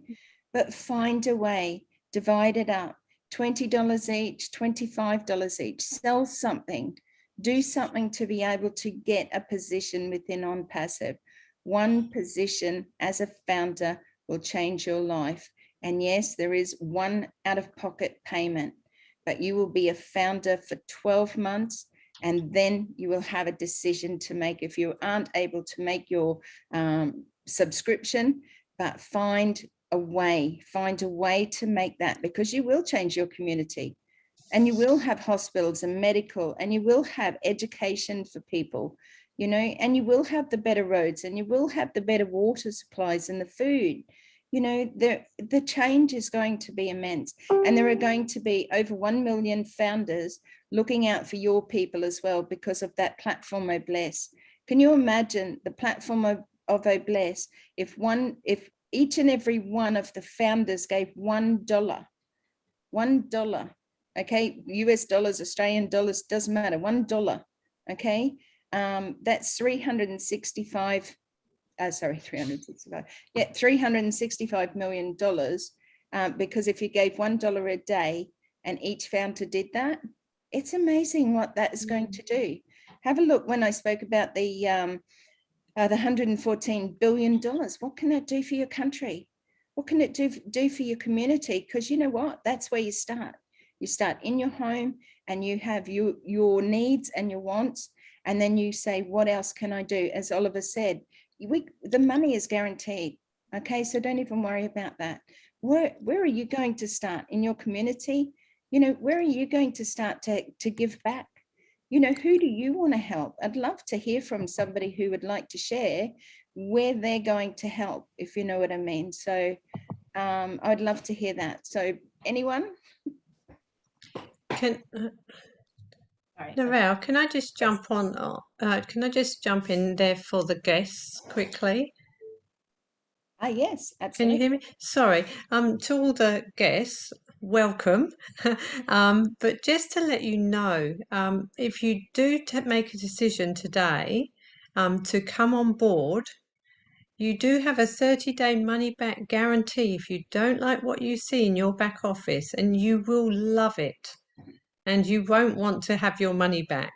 but find a way, divide it up, $20 each, $25 each, sell something, do something to be able to get a position within ONPASSIVE. One position as a founder will change your life. And yes, there is one out-of-pocket payment, but you will be a founder for 12 months, and then you will have a decision to make if you aren't able to make your subscription, but find a way to make that, because you will change your community, and you will have hospitals and medical, and you will have education for people, you know, and you will have the better roads, and you will have the better water supplies and the food. You know, the change is going to be immense, and there are going to be over 1 million founders looking out for your people as well because of that platform Obless. Can you imagine the platform of Obless if each and every one of the founders gave $1, okay, US dollars, Australian dollars, doesn't matter, $1, okay, that's 365 $365 million, because if you gave $1 a day and each founder did that, it's amazing what that is going to do. Have a look when I spoke about the $114 billion. What can it do for your country? What can it do for your community? Because you know what? That's where you start. You start in your home, and you have your needs and your wants, and then you say, what else can I do? As Oliver said, the money is guaranteed. Okay, so don't even worry about that. Where are you going to start in your community? You know, where are you going to start to give back? You know, who do you want to help? I'd love to hear from somebody who would like to share where they're going to help, if you know what I mean. So I'd love to hear that. So anyone? Narelle, can I just jump on? Can I just jump in there for the guests quickly? Yes, absolutely. Can you hear me? Sorry. To all the guests, welcome. But just to let you know, if you do make a decision today to come on board, you do have a 30-day money-back guarantee if you don't like what you see in your back office, and you will love it. And you won't want to have your money back.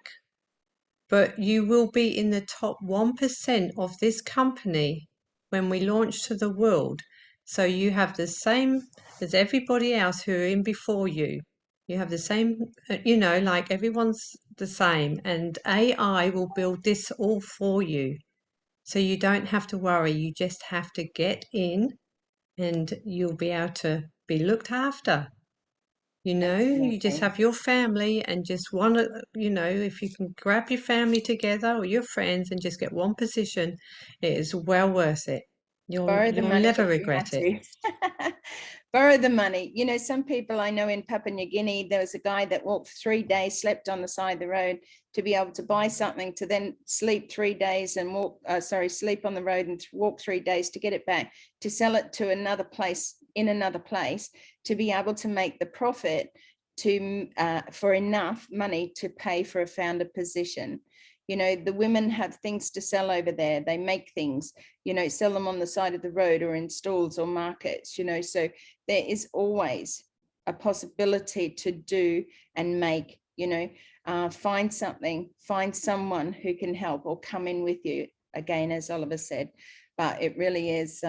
But you will be in the top 1% of this company when we launch to the world. So you have the same as everybody else who are in before you. You have the same, you know, like everyone's the same. And AI will build this all for you. So you don't have to worry. You just have to get in, and you'll be able to be looked after. You know, Absolutely. you just have your family, and just one, you know, if you can grab your family together or your friends and just get one position, it is well worth it. You'll never regret it. Borrow the money. You know, some people I know in Papua New Guinea, there was a guy that walked 3 days, slept on the side of the road to be able to buy something, to then sleep 3 days and sleep on the road and walk 3 days to get it back, to sell it to another place, in another place, to be able to make the profit for enough money to pay for a founder position. You know, the women have things to sell over there. They make things, you know, sell them on the side of the road or in stalls or markets, you know, so there is always a possibility to do and make, you know, find something, find someone who can help or come in with you, again, as Oliver said. But it really is,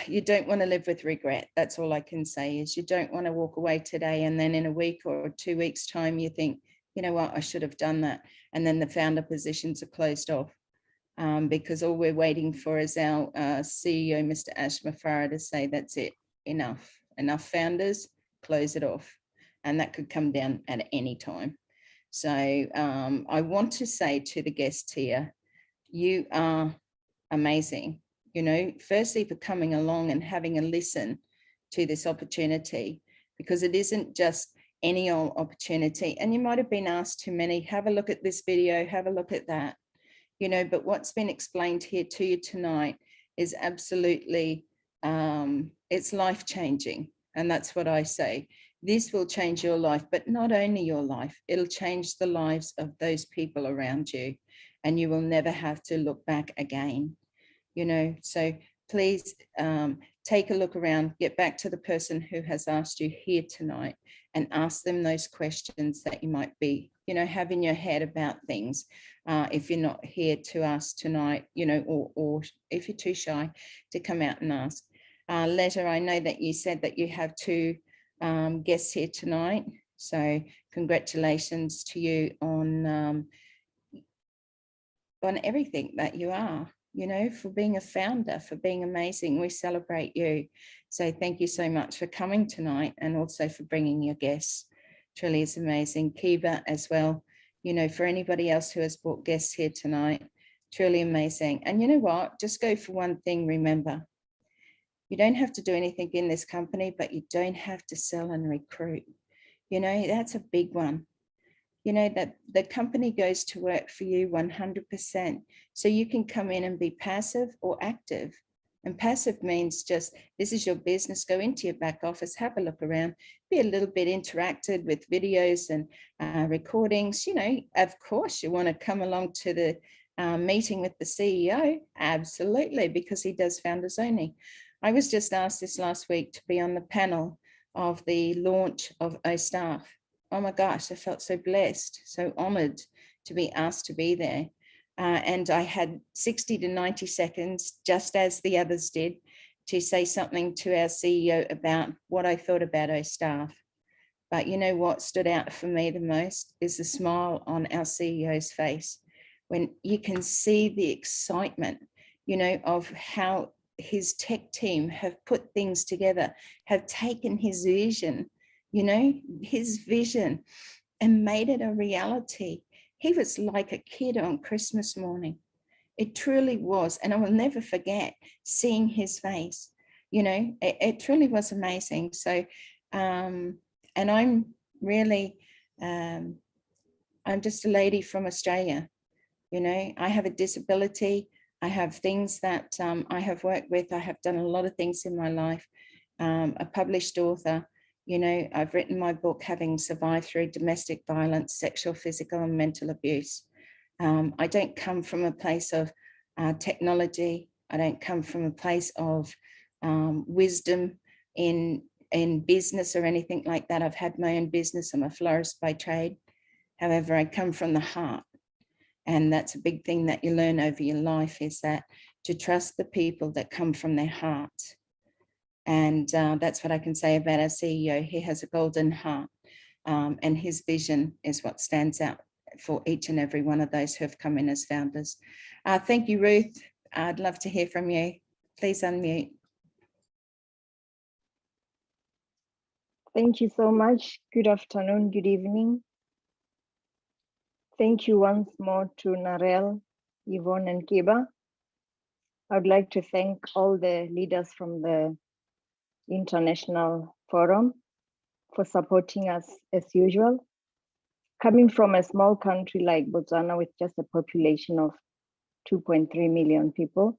you don't want to live with regret. That's all I can say, is you don't want to walk away today and then in a week or 2 weeks time you think, you know what, I should have done that, and then the founder positions are closed off, because all we're waiting for is our CEO, Mr. Ash Mafara, to say that's it, enough founders, close it off. And that could come down at any time. So I want to say to the guests here, you are amazing, you know, firstly for coming along and having a listen to this opportunity, because it isn't just any old opportunity. And you might have been asked too many, have a look at this video, have a look at that, you know, but what's been explained here to you tonight is absolutely, it's life-changing. And that's what I say. This will change your life, but not only your life, it'll change the lives of those people around you, and you will never have to look back again, you know. So please take a look around, get back to the person who has asked you here tonight and ask them those questions that you might be, you know, have in your head about things. If you're not here to ask tonight, you know, or if you're too shy to come out and ask. Letta, I know that you said that you have 2 guests here tonight. So congratulations to you on everything that you are, you know, for being a founder, for being amazing. We celebrate you. So thank you so much for coming tonight, and also for bringing your guests. Truly is amazing. Kiba as well, you know, for anybody else who has brought guests here tonight, truly amazing. And you know what, just go for one thing, remember, you don't have to do anything in this company, but you don't have to sell and recruit. You know, that's a big one. You know, that the company goes to work for you 100%. So you can come in and be passive or active. And passive means just, this is your business, go into your back office, have a look around, be a little bit interacted with videos and recordings. You know, of course, you want to come along to the meeting with the CEO. Absolutely, because he does founders only. I was just asked this last week to be on the panel of the launch of O-Staff. Oh my gosh, I felt so blessed, so honored to be asked to be there. And I had 60 to 90 seconds, just as the others did, to say something to our CEO about what I thought about O-Staff. But you know what stood out for me the most is the smile on our CEO's face, when you can see the excitement, you know, of how his tech team have put things together, have taken his vision, you know, his vision, and made it a reality. He was like a kid on Christmas morning. It truly was. And I will never forget seeing his face. You know, it truly was amazing. So, and I'm really, I'm just a lady from Australia. You know, I have a disability. I have things that I have worked with. I have done a lot of things in my life. A published author. You know, I've written my book, having survived through domestic violence, sexual, physical, and mental abuse. I don't come from a place of technology. I don't come from a place of wisdom in business or anything like that. I've had my own business. I'm a florist by trade. However, I come from the heart. And that's a big thing that you learn over your life, is that to trust the people that come from their heart. And that's what I can say about our CEO. He has a golden heart, and his vision is what stands out for each and every one of those who have come in as founders. Thank you, Ruth. I'd love to hear from you. Please unmute. Thank you so much. Good afternoon, good evening. Thank you once more to Narelle, Yvonne, and Kiba. I would like to thank all the leaders from the International Forum for supporting us as usual. Coming from a small country like Botswana with just a population of 2.3 million people,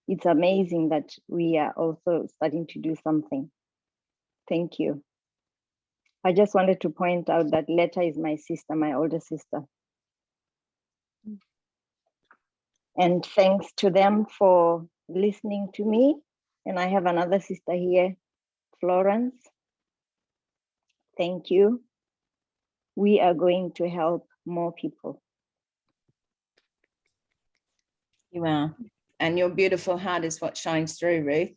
it's amazing that we are also starting to do something. Thank you. I just wanted to point out that Letta is my sister, my older sister. And thanks to them for listening to me. And I have another sister here, Florence. Thank you. We are going to help more people. You are. And your beautiful heart is what shines through, Ruth.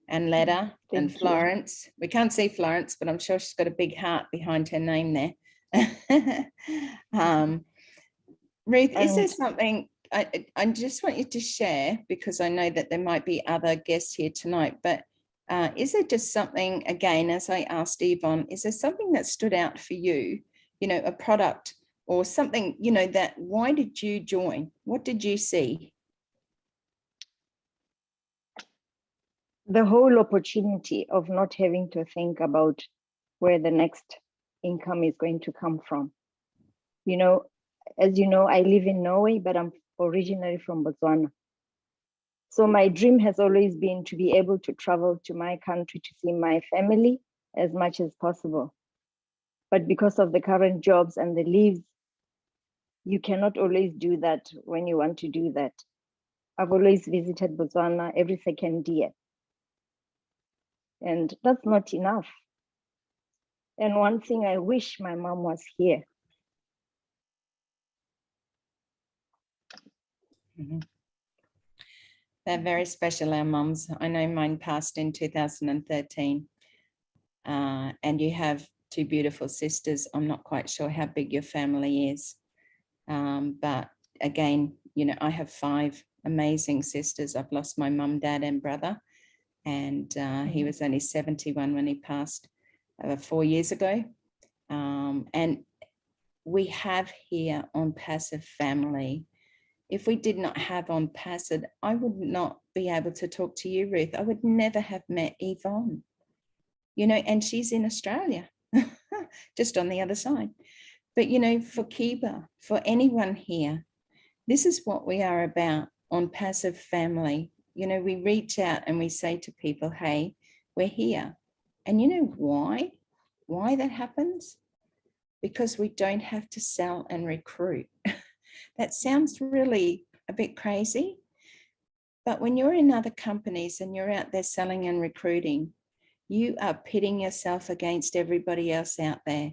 And Letta and Thank you. Florence. We can't see Florence, but I'm sure she's got a big heart behind her name there. Ruth, is there something I just want you to share, because I know that there might be other guests here tonight, but is there just something, again, as I asked Yvonne, is there something that stood out for you, you know, a product or something, you know, that why did you join? What did you see? The whole opportunity of not having to think about where the next income is going to come from. You know, as you know, I live in Norway, but I'm originally from Botswana. So my dream has always been to be able to travel to my country to see my family as much as possible. But because of the current jobs and the leaves, you cannot always do that when you want to do that. I've always visited Botswana every second year. And that's not enough. And one thing, I wish my mom was here. Mm-hmm. They're very special, our mums. I know mine passed in 2013. And you have two beautiful sisters. I'm not quite sure how big your family is. But again, you know, I have 5 amazing sisters. I've lost my mum, dad, and brother. And he was only 71 when he passed 4 years ago. And we have here ONPASSIVE family. If we did not have ONPASSIVE, I would not be able to talk to you, Ruth. I would never have met Yvonne, you know, and she's in Australia, just on the other side. But, you know, for Kiba, for anyone here, this is what we are about, ONPASSIVE family. You know, we reach out and we say to people, hey, we're here. And you know why that happens? Because we don't have to sell and recruit. That sounds really a bit crazy. But when you're in other companies and you're out there selling and recruiting, you are pitting yourself against everybody else out there.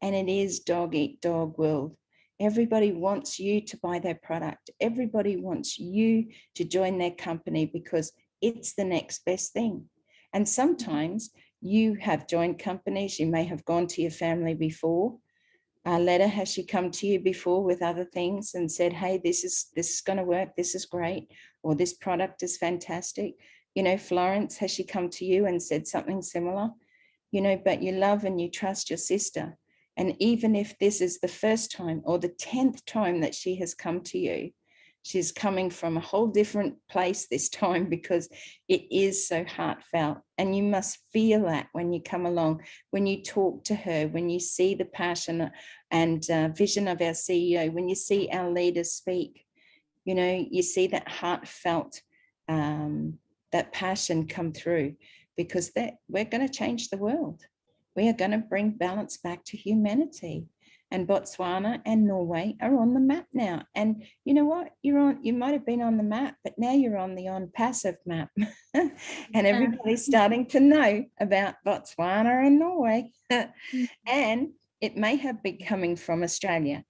And it is dog eat dog world. Everybody wants you to buy their product. Everybody wants you to join their company because it's the next best thing. And sometimes you have joined companies, you may have gone to your family before. Letta, has she come to you before with other things and said, hey, this is going to work, this is great, or this product is fantastic? You know, Florence, has she come to you and said something similar? You know, but you love and you trust your sister. And even if this is the first time or the 10th time that she has come to you, she's coming from a whole different place this time because it is so heartfelt. And you must feel that when you come along, when you talk to her, when you see the passion and vision of our CEO, when you see our leaders speak, you know, you see that heartfelt, that passion come through, because we're going to change the world. We are going to bring balance back to humanity. And Botswana and Norway are on the map now. And you know what? You might have been on the map, but now you're on the ONPASSIVE map. And everybody's starting to know about Botswana and Norway. And it may have been coming from Australia,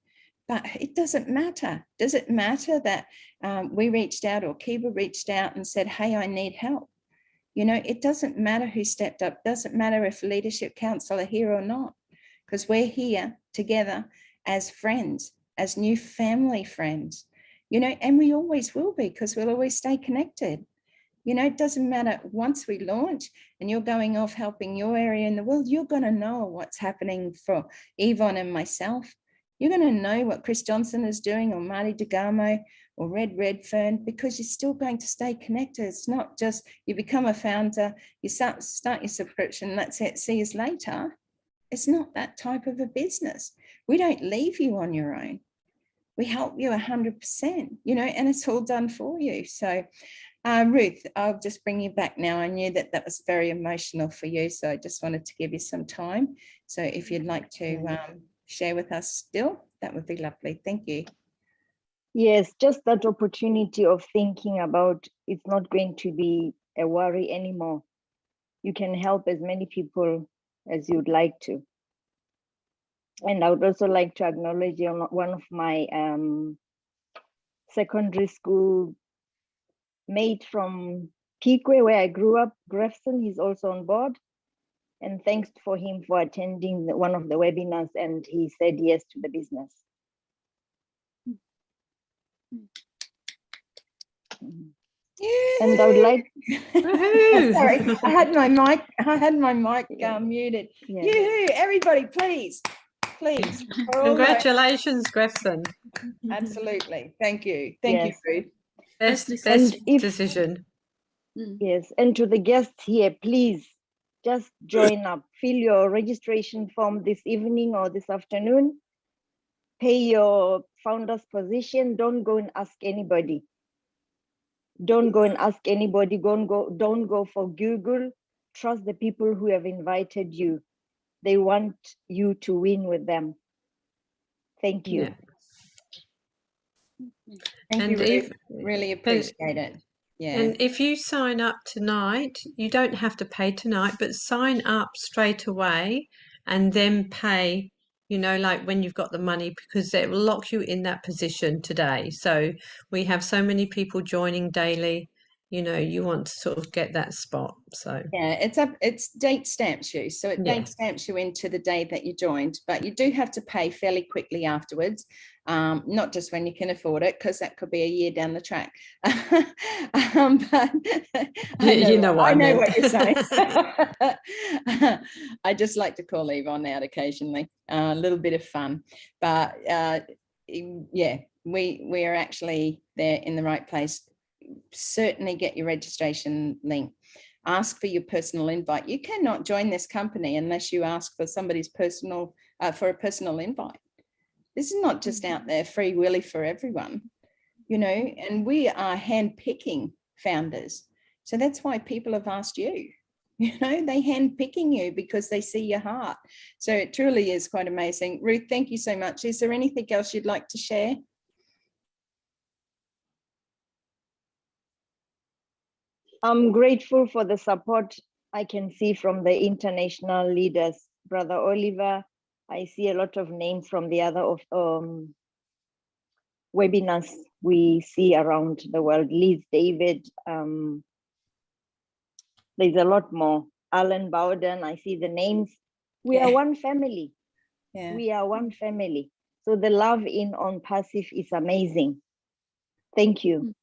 but it doesn't matter. Does it matter that we reached out or Kiba reached out and said, hey, I need help? You know, it doesn't matter who stepped up. Doesn't matter if Leadership Council are here or not, because we're here together as friends, as new family friends, you know, and we always will be, because we'll always stay connected. You know, it doesn't matter, once we launch and you're going off helping your area in the world, you're going to know what's happening for Yvonne and myself. You're going to know what Chris Johnson is doing, or Marty DeGamo, or Red Redfern, because you're still going to stay connected. It's not just you become a founder, you start your subscription, that's it, see you later. It's not that type of a business. We don't leave you on your own. We help you 100%, you know, and it's all done for you. So Ruth, I'll just bring you back now. I knew that that was very emotional for you, so I just wanted to give you some time. So if you'd like to share with us still, that would be lovely. Thank you. Yes, just that opportunity of thinking about it's not going to be a worry anymore. You can help as many people as you'd like to. And I would also like to acknowledge one of my secondary school mate from Pikwe, where I grew up, Grefson. He's also on board. And thanks for him for attending one of the webinars, and he said yes to the business. Yeah. And I would like sorry, I had my mic muted. Yeah. Yoo-hoo, everybody, please. Congratulations, Grefson. Absolutely. Thank you. Thank you, Ruth. Best if, decision. Yes, and to the guests here, please just join up. Fill your registration form this evening or this afternoon. Pay your founder's position. Don't go and ask anybody. Don't go and ask anybody. Don't go for Google. Trust the people who have invited you. They want you to win with them. Thank you. Yeah. Thank you, Ruth. Really appreciate it. Yeah. And if you sign up tonight, you don't have to pay tonight, but sign up straight away and then pay, you know, like when you've got the money, because it will lock you in that position today. So we have so many people joining daily, you know, you want to sort of get that spot. So yeah, it's date stamps you. So it date stamps you into the day that you joined, but you do have to pay fairly quickly afterwards. Not just when you can afford it, because that could be a year down the track. But I know what you're saying. I just like to call Yvonne out occasionally, a little bit of fun. But yeah, we are actually there in the right place. Certainly get your registration link. Ask for your personal invite. You cannot join this company unless you ask for somebody's personal for a personal invite. This is not just out there free willy for everyone, you know, and we are hand-picking founders. So that's why people have asked you, you know, they hand-picking you because they see your heart. So it truly is quite amazing. Ruth, thank you so much. Is there anything else you'd like to share? I'm grateful for the support I can see from the international leaders. Brother Oliver, I see a lot of names from the other webinars we see around the world. Liz, David, there's a lot more. Alan Bowden, I see the names. We are one family. Yeah. We are one family. So the love in ONPASSIVE is amazing. Thank you.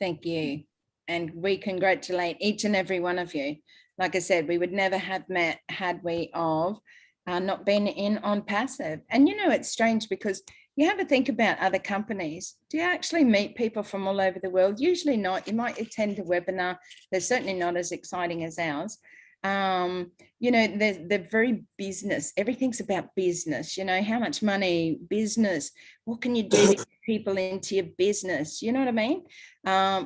Thank you. And we congratulate each and every one of you. Like I said, we would never have met had we of not been in ONPASSIVE. And you know, it's strange because you have to think about other companies. Do you actually meet people from all over the world? Usually not. You might attend a webinar. They're certainly not as exciting as ours. You know, they're very business. Everything's about business, you know, how much money, business, what can you do to get people into your business? You know what I mean?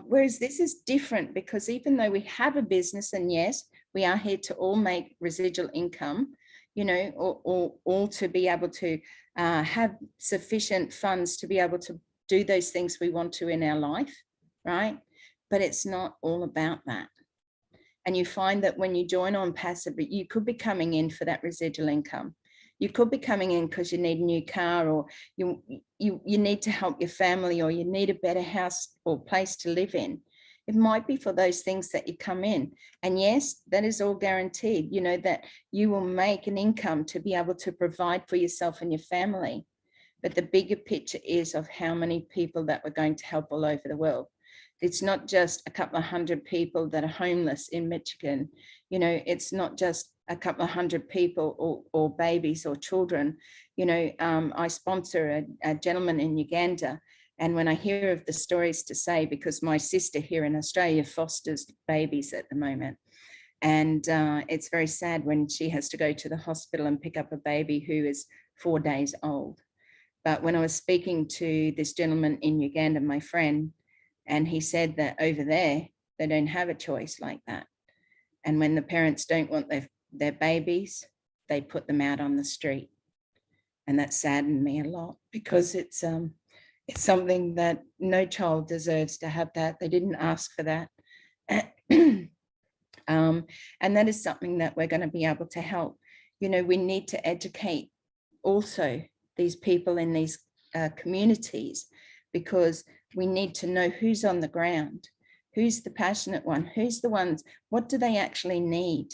Whereas this is different because even though we have a business, and yes, we are here to all make residual income, you know, or all to be able to have sufficient funds to be able to do those things we want to in our life, right? But it's not all about that. And you find that when you join ONPASSIVE, you could be coming in for that residual income. You could be coming in because you need a new car, or you need to help your family, or you need a better house or place to live in. It might be for those things that you come in. And yes, that is all guaranteed, you know, that you will make an income to be able to provide for yourself and your family. But the bigger picture is of how many people that we're going to help all over the world. It's not just a couple of hundred people that are homeless in Michigan. You know, it's not just a couple of hundred people or babies or children. You know, I sponsor a gentleman in Uganda. And when I hear of the stories to say, because my sister here in Australia fosters babies at the moment, and it's very sad when she has to go to the hospital and pick up a baby who is 4 days old. But when I was speaking to this gentleman in Uganda, my friend, And he said that over there, they don't have a choice like that. And when the parents don't want their babies, they put them out on the street. And that saddened me a lot, because it's something that no child deserves to have that. They didn't ask for that. And that is something that we're going to be able to help. You know, we need to educate also these people in these communities, because we need to know who's on the ground, who's the passionate one, who's the ones, what do they actually need?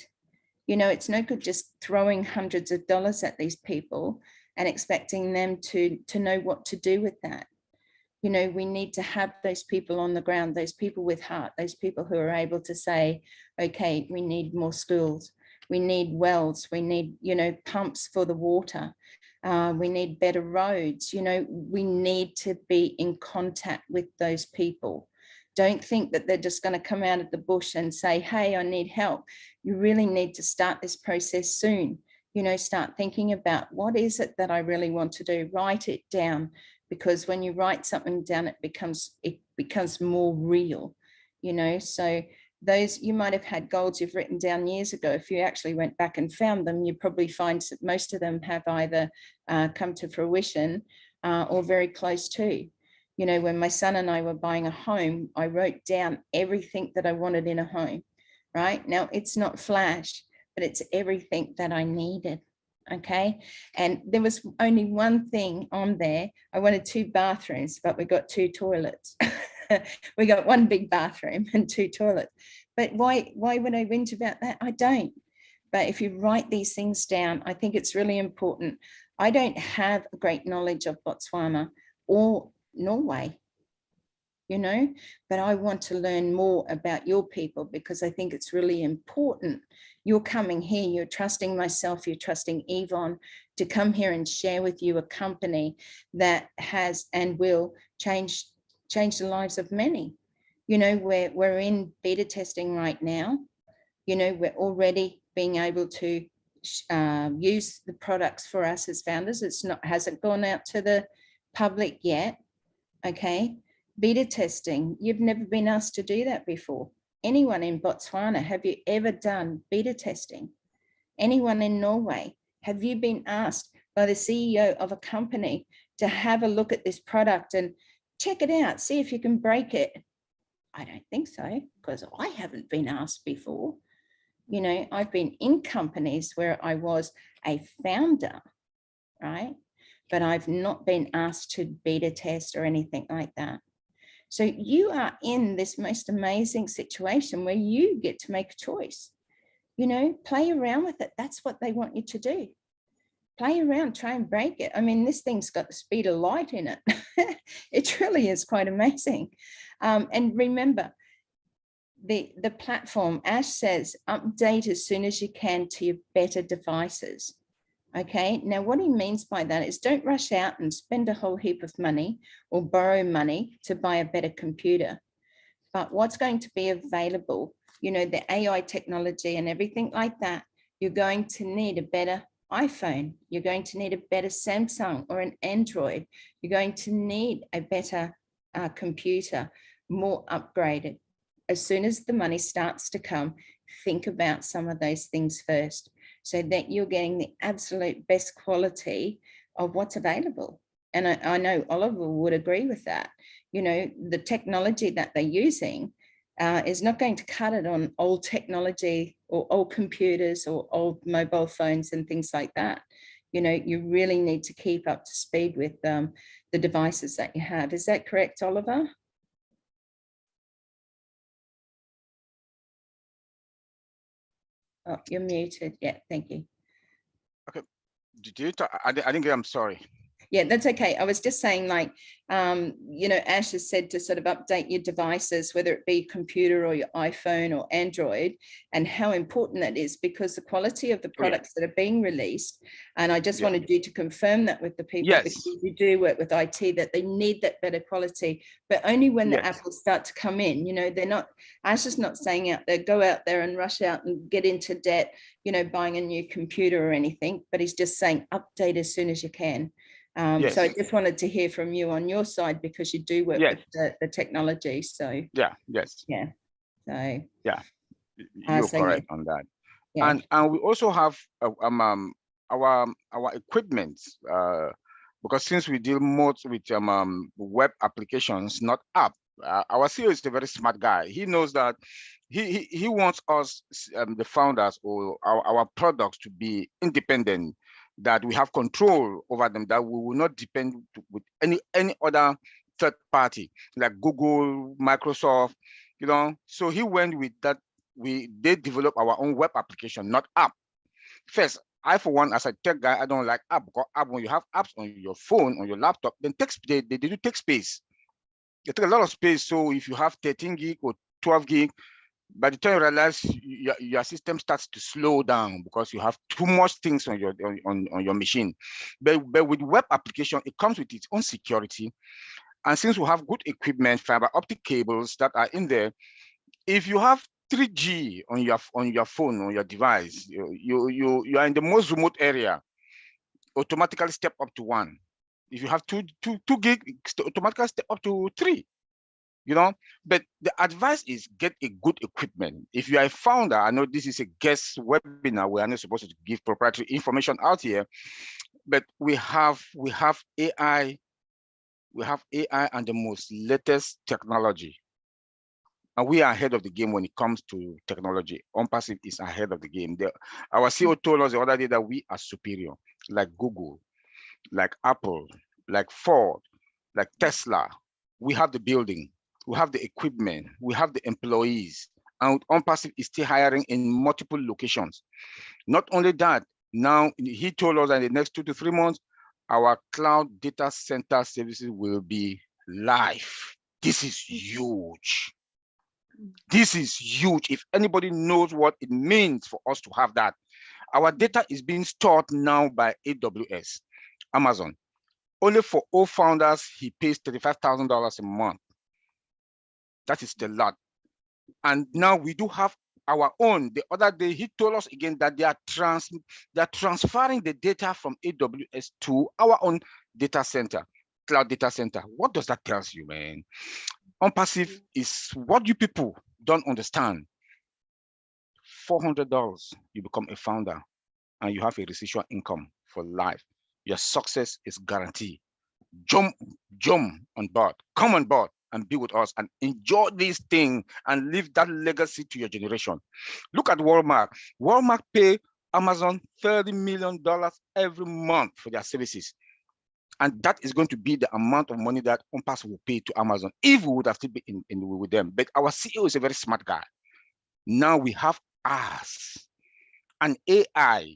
You know, it's no good just throwing hundreds of dollars at these people and expecting them to know what to do with that. You know, we need to have those people on the ground, those people with heart, those people who are able to say, okay, we need more schools, we need wells, we need, you know, pumps for the water, we need better roads. You know, we need to be in contact with those people. Don't think that they're just going to come out of the bush and say, hey, I need help. You really need to start this process soon. You know, start thinking about, what is it that I really want to do? Write it down, because when you write something down, it becomes more real, you know. So those, you might have had goals you've written down years ago. If you actually went back and found them, you probably find that most of them have either come to fruition or very close to. You know, when my son and I were buying a home, I wrote down everything that I wanted in a home, right? Now, it's not flash, but it's everything that I needed. Okay. And there was only one thing on there. I wanted 2 bathrooms, but we got 2 toilets. We got 1 big bathroom and 2 toilets. But why would I whinge about that? I don't. But if you write these things down, I think it's really important. I don't have a great knowledge of Botswana or Norway, you know, but I want to learn more about your people, because I think it's really important. You're coming here, you're trusting myself, you're trusting Yvonne to come here and share with you a company that has and will change the lives of many. You know, we're in beta testing right now. You know, we're already being able to use the products for us as founders. Hasn't gone out to the public yet. Okay, beta testing, you've never been asked to do that before. Anyone in Botswana, have you ever done beta testing? Anyone in Norway, have you been asked by the CEO of a company to have a look at this product and check it out, see if you can break it? I don't think so, because I haven't been asked before. You know, I've been in companies where I was a founder, right? But I've not been asked to beta test or anything like that. So you are in this most amazing situation where you get to make a choice. You know, play around with it. That's what they want you to do. Play around, try and break it. I mean, this thing's got the speed of light in it. It really is quite amazing. And remember, the platform, Ash says, update as soon as you can to your better devices. Okay, now what he means by that is don't rush out and spend a whole heap of money or borrow money to buy a better computer. But what's going to be available, you know, the AI technology and everything like that, you're going to need a better iPhone. You're going to need a better Samsung or an Android. You're going to need a better computer, more upgraded. As soon as the money starts to come, think about some of those things first, so that you're getting the absolute best quality of what's available. And I know Oliver would agree with that. You know, the technology that they're using is not going to cut it on old technology or old computers or old mobile phones and things like that. You know, you really need to keep up to speed with the devices that you have. Is that correct, Oliver? Oh, you're muted. Yeah, thank you. Okay. Did you talk? I didn't get, I'm sorry. Yeah, that's okay. I was just saying, like, you know, Ash has said to sort of update your devices, whether it be computer or your iPhone or Android, and how important that is, because the quality of the products that are being released, and I just wanted you to confirm that with the people, because you do work with IT, that they need that better quality, but only when the apples start to come in. You know, they're not, Ash is not saying out there, go out there and rush out and get into debt, you know, buying a new computer or anything, but he's just saying update as soon as you can. Yes. So I just wanted to hear from you on your side, because you do work Yes. with the technology. So Yeah. Yes. yeah. So Yeah. You're so correct yeah. on that. Yeah. And we also have our equipment, because since we deal more with web applications, not app. Our CEO is a very smart guy. He knows that he wants us, the founders, or our products, to be independent, that we have control over them, that we will not depend with any other third party like Google, Microsoft, you know. So he went with that. They develop our own web application, not app. First, I, for one, as a tech guy, I don't like app, because app, when you have apps on your phone, on your laptop, then they do take space. They take a lot of space. So if you have 13 gig or 12 gig, by the time you realize, your system starts to slow down because you have too much things on your machine. But with web application, it comes with its own security. And since we have good equipment, fiber optic cables that are in there, if you have 3G on your phone, on your device, you are in the most remote area, automatically step up to 1. If you have 2 gig, automatically step up to 3. You know, but the advice is get a good equipment. If you are a founder, I know this is a guest webinar, we are not supposed to give proprietary information out here, but we have AI, and the most latest technology. And we are ahead of the game when it comes to technology. ONPASSIVE is ahead of the game. Our CEO told us the other day that we are superior, like Google, like Apple, like Ford, like Tesla. We have the building, we have the equipment, we have the employees, and ONPASSIVE is still hiring in multiple locations. Not only that, now he told us that in the next 2 to 3 months, our cloud data center services will be live. This is huge. This is huge. If anybody knows what it means for us to have that, our data is being stored now by AWS, Amazon. Only for all founders, he pays $35,000 a month. That is a lot. And now we do have our own. The other day, he told us again that they are transferring the data from AWS to our own data center, cloud data center. What does that tell you, man? ONPASSIVE is what you people don't understand. $400, you become a founder, and you have a residual income for life. Your success is guaranteed. Jump on board, come on board and be with us and enjoy this thing and leave that legacy to your generation. Look at Walmart. Walmart pay Amazon $30 million every month for their services. And that is going to be the amount of money that ONPASSIVE will pay to Amazon if we would have still been with them. But our CEO is a very smart guy. Now we have us, an AI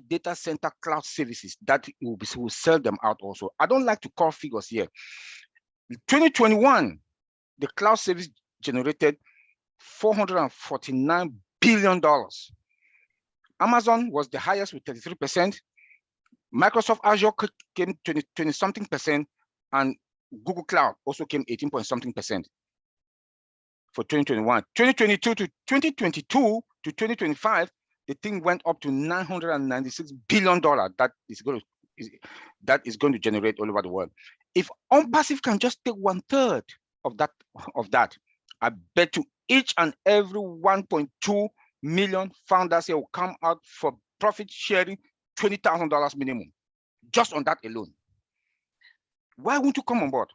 data center cloud services that will sell them out also. I don't like to call figures here. In 2021, the cloud service generated $449 billion. Amazon was the highest with 33%. Microsoft Azure came 20 something percent, and Google Cloud also came 18 point something percent for 2021. 2022 to 2025, the thing went up to $996 billion. That is going to generate all over the world. If ONPASSIVE can just take 1/3 of that, I bet you each and every 1.2 million founders here will come out for profit sharing, $20,000 minimum, just on that alone. Why won't you come on board?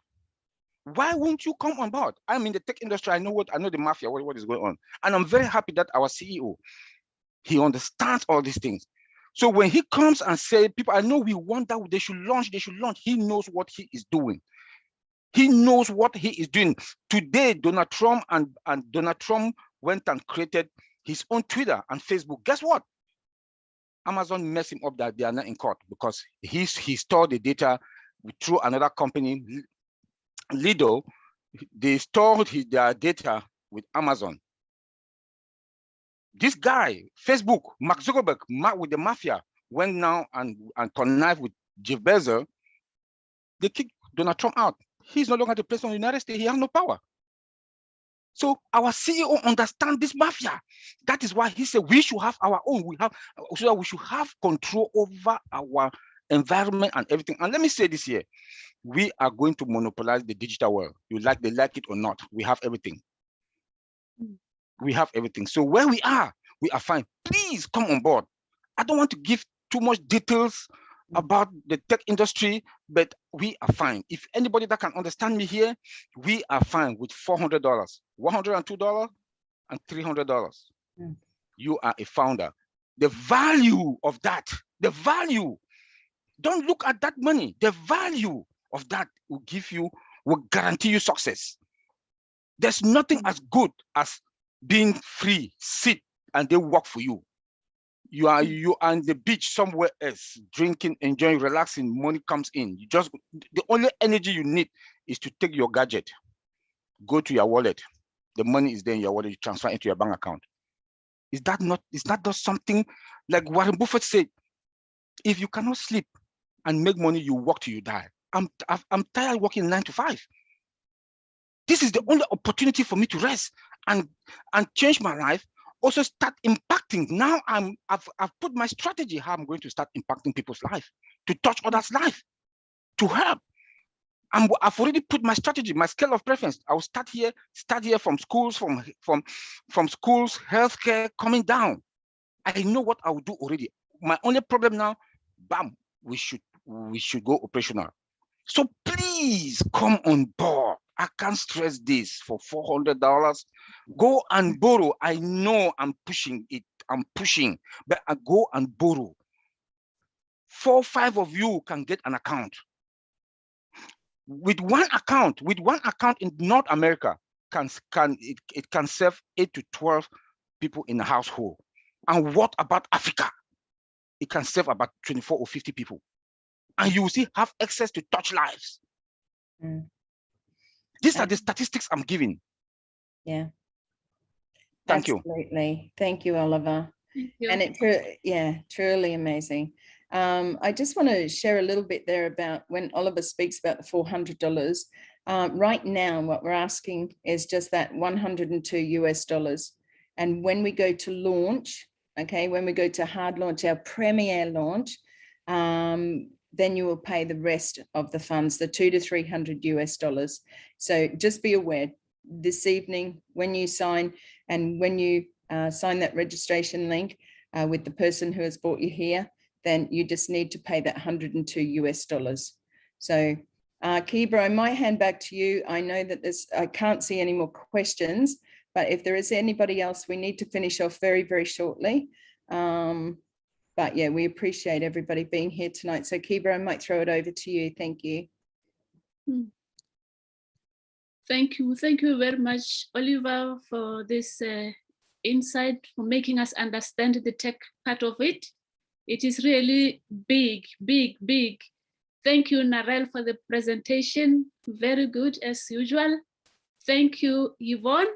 Why won't you come on board? I'm in the tech industry. I know the mafia, what is going on. And I'm very happy that our CEO, he understands all these things. So when he comes and say, people, I know we want that they should launch, he knows what he is doing. He knows what he is doing. Today, Donald Trump went and created his own Twitter and Facebook. Guess what? Amazon messed him up that they are not in court because he stored the data through another company, Lido. They stored their data with Amazon. This guy, Facebook, Mark Zuckerberg, with the mafia, went now and connived with Jeff Bezos. They kicked Donald Trump out. He's no longer the president of the United States. He has no power. So our CEO understands this mafia. That is why he said we should have our own. We should have control over our environment and everything. And let me say this here, we are going to monopolize the digital world. They like it or not, we have everything. We have everything. So where we are fine. Please come on board. I don't want to give too much details about the tech industry, but we are fine. If anybody that can understand me here, we are fine with $400, $102, and $300. You are a founder. The value of that, the value, don't look at that money. The value of that will guarantee you success. There's nothing as good as being free, sit, and they work for you. You are on the beach somewhere else, drinking, enjoying, relaxing, money comes in. The only energy you need is to take your gadget, go to your wallet. The money is there in your wallet, you transfer into your bank account. Is that not something like Warren Buffett said, if you cannot sleep and make money, you work till you die. I'm tired of working 9 to 5. This is the only opportunity for me to rest and change my life. Also start impacting. Now I've put my strategy how I'm going to start impacting people's life, to touch others' life, to help. I've already put my strategy, my scale of preference. I will start here from schools, from schools, healthcare, coming down. I know what I will do already. My only problem now, bam, we should go operational. So please come on board. I can't stress this. For $400, go and borrow. I know I'm pushing it. I'm pushing, but I go and borrow. 4 or 5 of you can get an account. With one account in North America, it can serve 8 to 12 people in a household. And what about Africa? It can serve about 24 or 50 people. And you will see have access to touch lives. These are the statistics I'm giving. Yeah. Thank you. Absolutely. Thank you, Oliver. Thank you. And truly amazing. I just want to share a little bit there about when Oliver speaks about the $400. Right now, what we're asking is just that $102. And when we go to launch, okay, when we go to hard launch, our premier launch, then you will pay the rest of the funds, the $200 to $300. So just be aware this evening when you sign, and when you sign that registration link with the person who has brought you here, then you just need to pay that $102. So Kiba, I might hand back to you. I know that I can't see any more questions, but if there is anybody else, we need to finish off very, very shortly. But yeah, we appreciate everybody being here tonight. So Kiba, I might throw it over to you. Thank you. Thank you. Thank you very much, Oliver, for this insight, for making us understand the tech part of it. It is really big, big, big. Thank you, Narelle, for the presentation. Very good as usual. Thank you, Yvonne,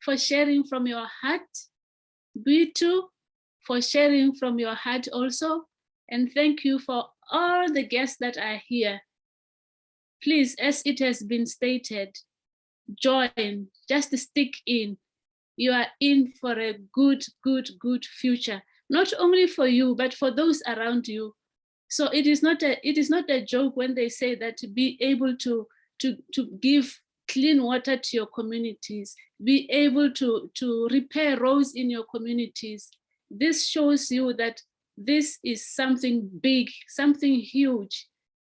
for sharing from your heart. Bitu, for sharing from your heart also. And thank you for all the guests that are here. Please, as it has been stated, join, just stick in. You are in for a good, good, good future, not only for you, but for those around you. So it is not a joke when they say that to be able to give clean water to your communities, be able to repair roads in your communities. This shows you that this is something big, something huge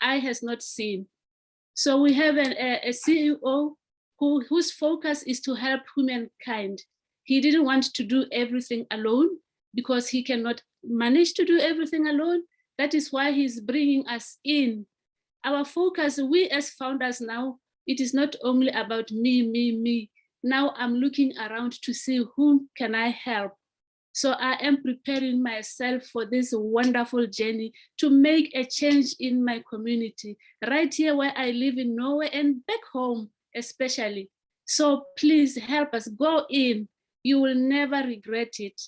eye has not seen. So we have a CEO whose focus is to help humankind. He didn't want to do everything alone because he cannot manage to do everything alone. That is why he's bringing us in. Our focus, we as founders now, it is not only about me. Now I'm looking around to see whom can I help. So I am preparing myself for this wonderful journey to make a change in my community, right here where I live in Norway and back home especially. So please help us, go in. You will never regret it.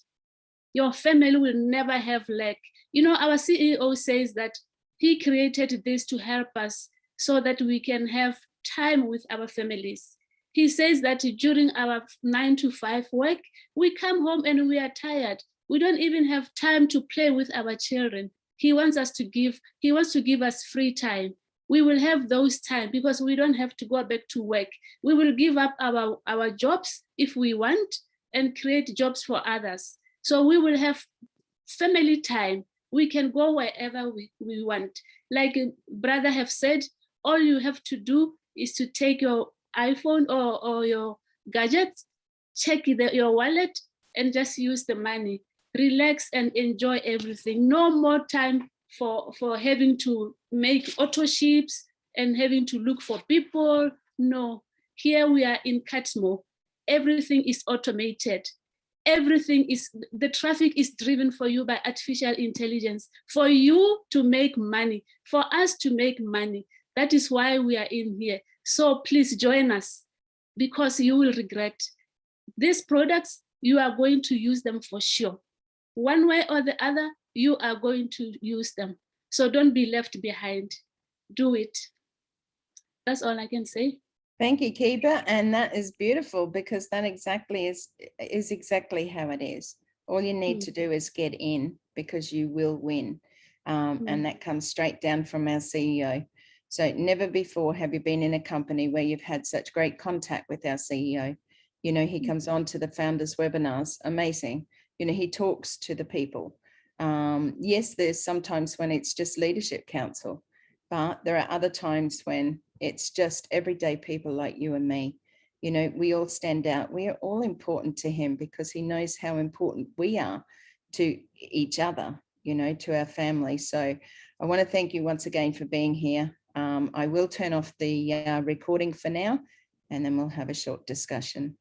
Your family will never have lack. You know, our CEO says that he created this to help us so that we can have time with our families. He says that during our 9 to 5 work, we come home and we are tired. We don't even have time to play with our children. He wants us to give, he wants to give us free time. We will have those time because we don't have to go back to work. We will give up our jobs if we want and create jobs for others. So we will have family time. We can go wherever we want. Like brother have said, all you have to do is to take your iPhone or your gadget, check your wallet and just use the money. Relax and enjoy everything. No more time for having to make auto ships and having to look for people. No, here we are in Katmo. Everything is automated. Everything is, the traffic is driven for you by artificial intelligence, for you to make money, for us to make money. That is why we are in here. So please join us because you will regret. These products, you are going to use them for sure. One way or the other, you are going to use them. So don't be left behind. Do it. That's all I can say. Thank you, Kiba. And that is beautiful because that exactly is exactly how it is. All you need to do is get in because you will win. And that comes straight down from our CEO. So never before have you been in a company where you've had such great contact with our CEO. You know, he comes on to the founders webinars, amazing. You know, he talks to the people. Yes, there's sometimes when it's just leadership council, but there are other times when it's just everyday people like you and me. You know, we all stand out. We are all important to him because he knows how important we are to each other, you know, to our family. So I want to thank you once again for being here. I will turn off the recording for now, and then we'll have a short discussion.